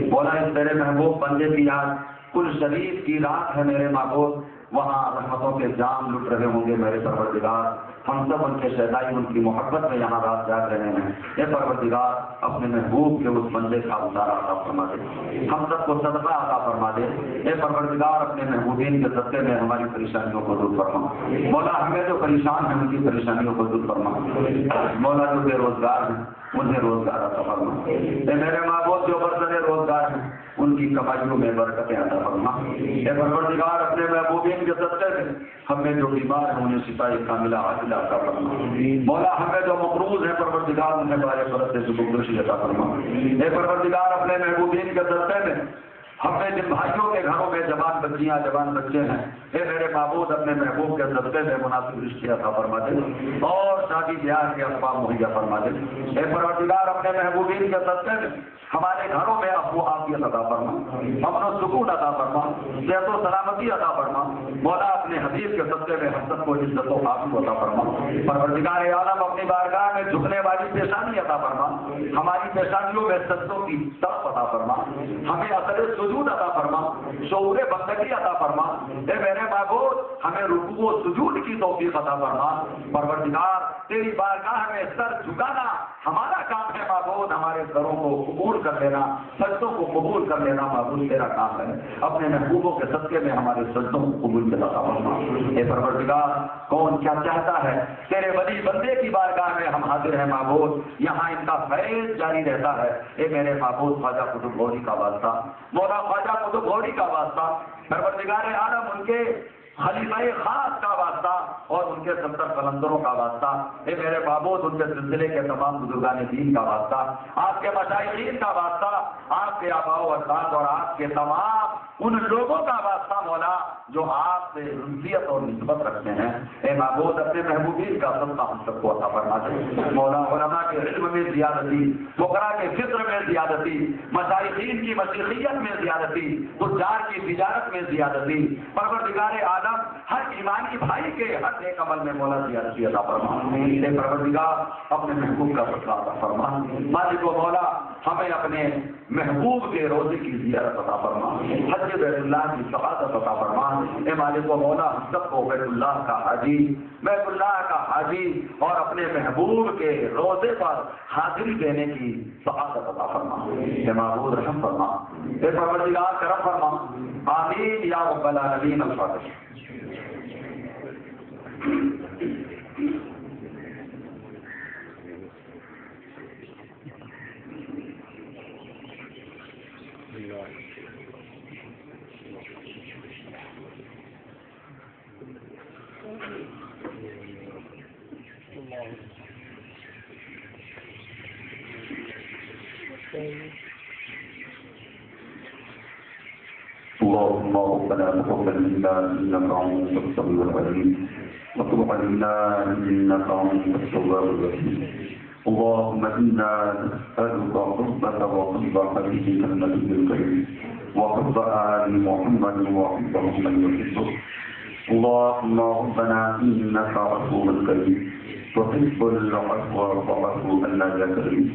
مولا اس تیرے محبوب بندے کی آج کل شریف کی رات ہے میرے معبود وہاں رحمتوں کے جام لٹ رہے ہوں گے میرے پروردگار ہم سب ان کے شہدائی ان کی محبت میں یہاں رات جاگ رہے ہیں اے پروردگار اپنے محبوب کے اس بندے کا اتارا عطا فرما دے ہم سب کو صدقہ عطا فرما دے اے پروردگار اپنے محبوبین کے صدقے میں ہماری پریشانیوں کو دور فرما مولا ہمیں جو پریشان ہیں ان کی پریشانیوں کو دور فرما مولا جو بے روزگار ہیں انہیں روزگار عطا فرما اے میرے معبود جو برسر روزگار ہیں ان کی کمائیوں میں برکتیں عطا فرما اے پروردگار اپنے محبوبین کے صدقے میں ہمیں جو بیمار ہیں انہیں شفاء کاملہ عاجلہ عطا فرما مولا ہمیں جو مقروض ہیں پروردگار انہیں بارے فرض سے سبکدوشی عطا فرما اے پروردگار اپنے محبوبین کے صدقے میں ہمیں جن بھائیوں کے گھروں میں جوان بچیاں جوان بچے ہیں اے میرے معبود اپنے محبوب کے صدقے میں مناسب رشتے عطا فرما دے اور شادی بیاہ کے اسباب مہیا فرما دے اے پروردگار اپنے محبوبین کے صدقے میں ہمارے گھروں میں ابو عافیت عطا فرما امن و سکون عطا فرما صحت و سلامتی عطا فرما مولا اپنے حبیب کے صدقے میں ہم سب کو عزت و عافیت عطا فرما پروردگار عالم اپنی بارگاہ میں جھکنے والی پیشانی عطا فرما ہماری پیشانیوں میں سجدوں کی طرف عطا فرما ہمیں اثر سجود عطا فرما شعور بندگی عطا فرما اے میرے معبود ہمیں رکوع و سجود کی توفیق عطا فرما پروردگار تیری بارگاہ میں سر جھکانا ہمارا کام ہے معبود ہمارے سروں کو قبول کر لینا سجدوں کو قبول کر لینا معبود تیرا کام ہے اپنے محبوبوں کے صدقے میں ہمارے سجدوں کو قبول عطا فرما اے پروردگار کون کیا چاہتا ہے تیرے ولی بندے کی بارگاہ میں ہم حاضر ہیں معبود یہاں ان کا فیض جاری رہتا ہے اے میرے معبود خواجہ قطب غوری کا واسطہ مولا خواجہ قطب غوری کا واسطہ پروردگار عالم ان کے خلیفہ خاص کا واسطہ اور ان کے 70 قلندروں کا واسطہ اے میرے معبود ان کے سلسلے کے تمام بزرگان دین کا واسطہ آپ کے مشائخین کا واسطہ آپ کے آباء و اجداد اور آپ کے تمام ان لوگوں کا واسطہ مولا جو آپ سے رضیت اور نسبت رکھتے ہیں، اے معبود اپنے محبوبین کا صدقہ ہم سب کو عطا فرما دے مولا۔ علماء کے علم میں زیادتی، فقراء کے فکر میں زیادتی، مشائخین کی مشیخیت میں زیادتی، تجار کی تجارت میں زیادتی، پروردگار عالم ہر ایمانی بھائی کے ہر ایک عمل میں مولا زیادتی عطا فرما۔ اے پروردگار اپنے محبوب کا صدقہ عطا فرما۔ مالک و مولا ہمیں اپنے محبوب کے روزے کی زیارت عطا فرما، حج بیت اللہ کی سعادت عطا فرما۔ اے مالک و مولا ہم سب کو بیت اللہ کا حاجی اور اپنے محبوب کے روزے پر حاضری دینے کی سعادت عطا فرما۔ اے معبود رحم فرما، اے پروردگار کرم فرما، آمین یا رب العالمین۔ الفاتحہ۔ اللهم ربنا تقبل منا انك انت السميع العليم وتب علينا انك انت التواب الرحيم. اللهم انا نسالك حبك وحب حبيبك النبي الكريم وحب ال محمد وحب من يحبك. اللهم ربنا انك عفو كريم تحب العفو فاعف عنا يا كريم.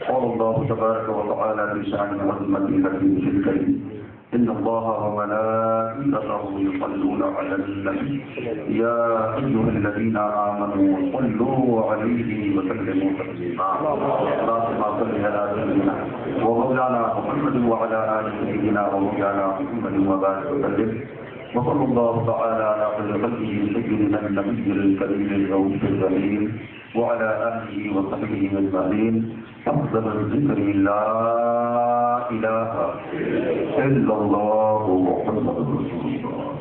قال الله تبارك وتعالى في شان عظمة حكيمه الكريم إن الله وملائكته يصلون على النبي يا أيها الذين آمنوا صلوا عليه وسلموا تسليما. اللهم صل على سيدنا ومولانا محمد وعلى آل سيدنا ومولانا محمد وبارك وسلم. وصلى الله تعالى على خير خلقه سيدنا النبي الكريم الرؤوف الرحيم وعلى آله وصحبه أجمعين. أفضل الذكر لا إله إلا الله محمد رسول الله.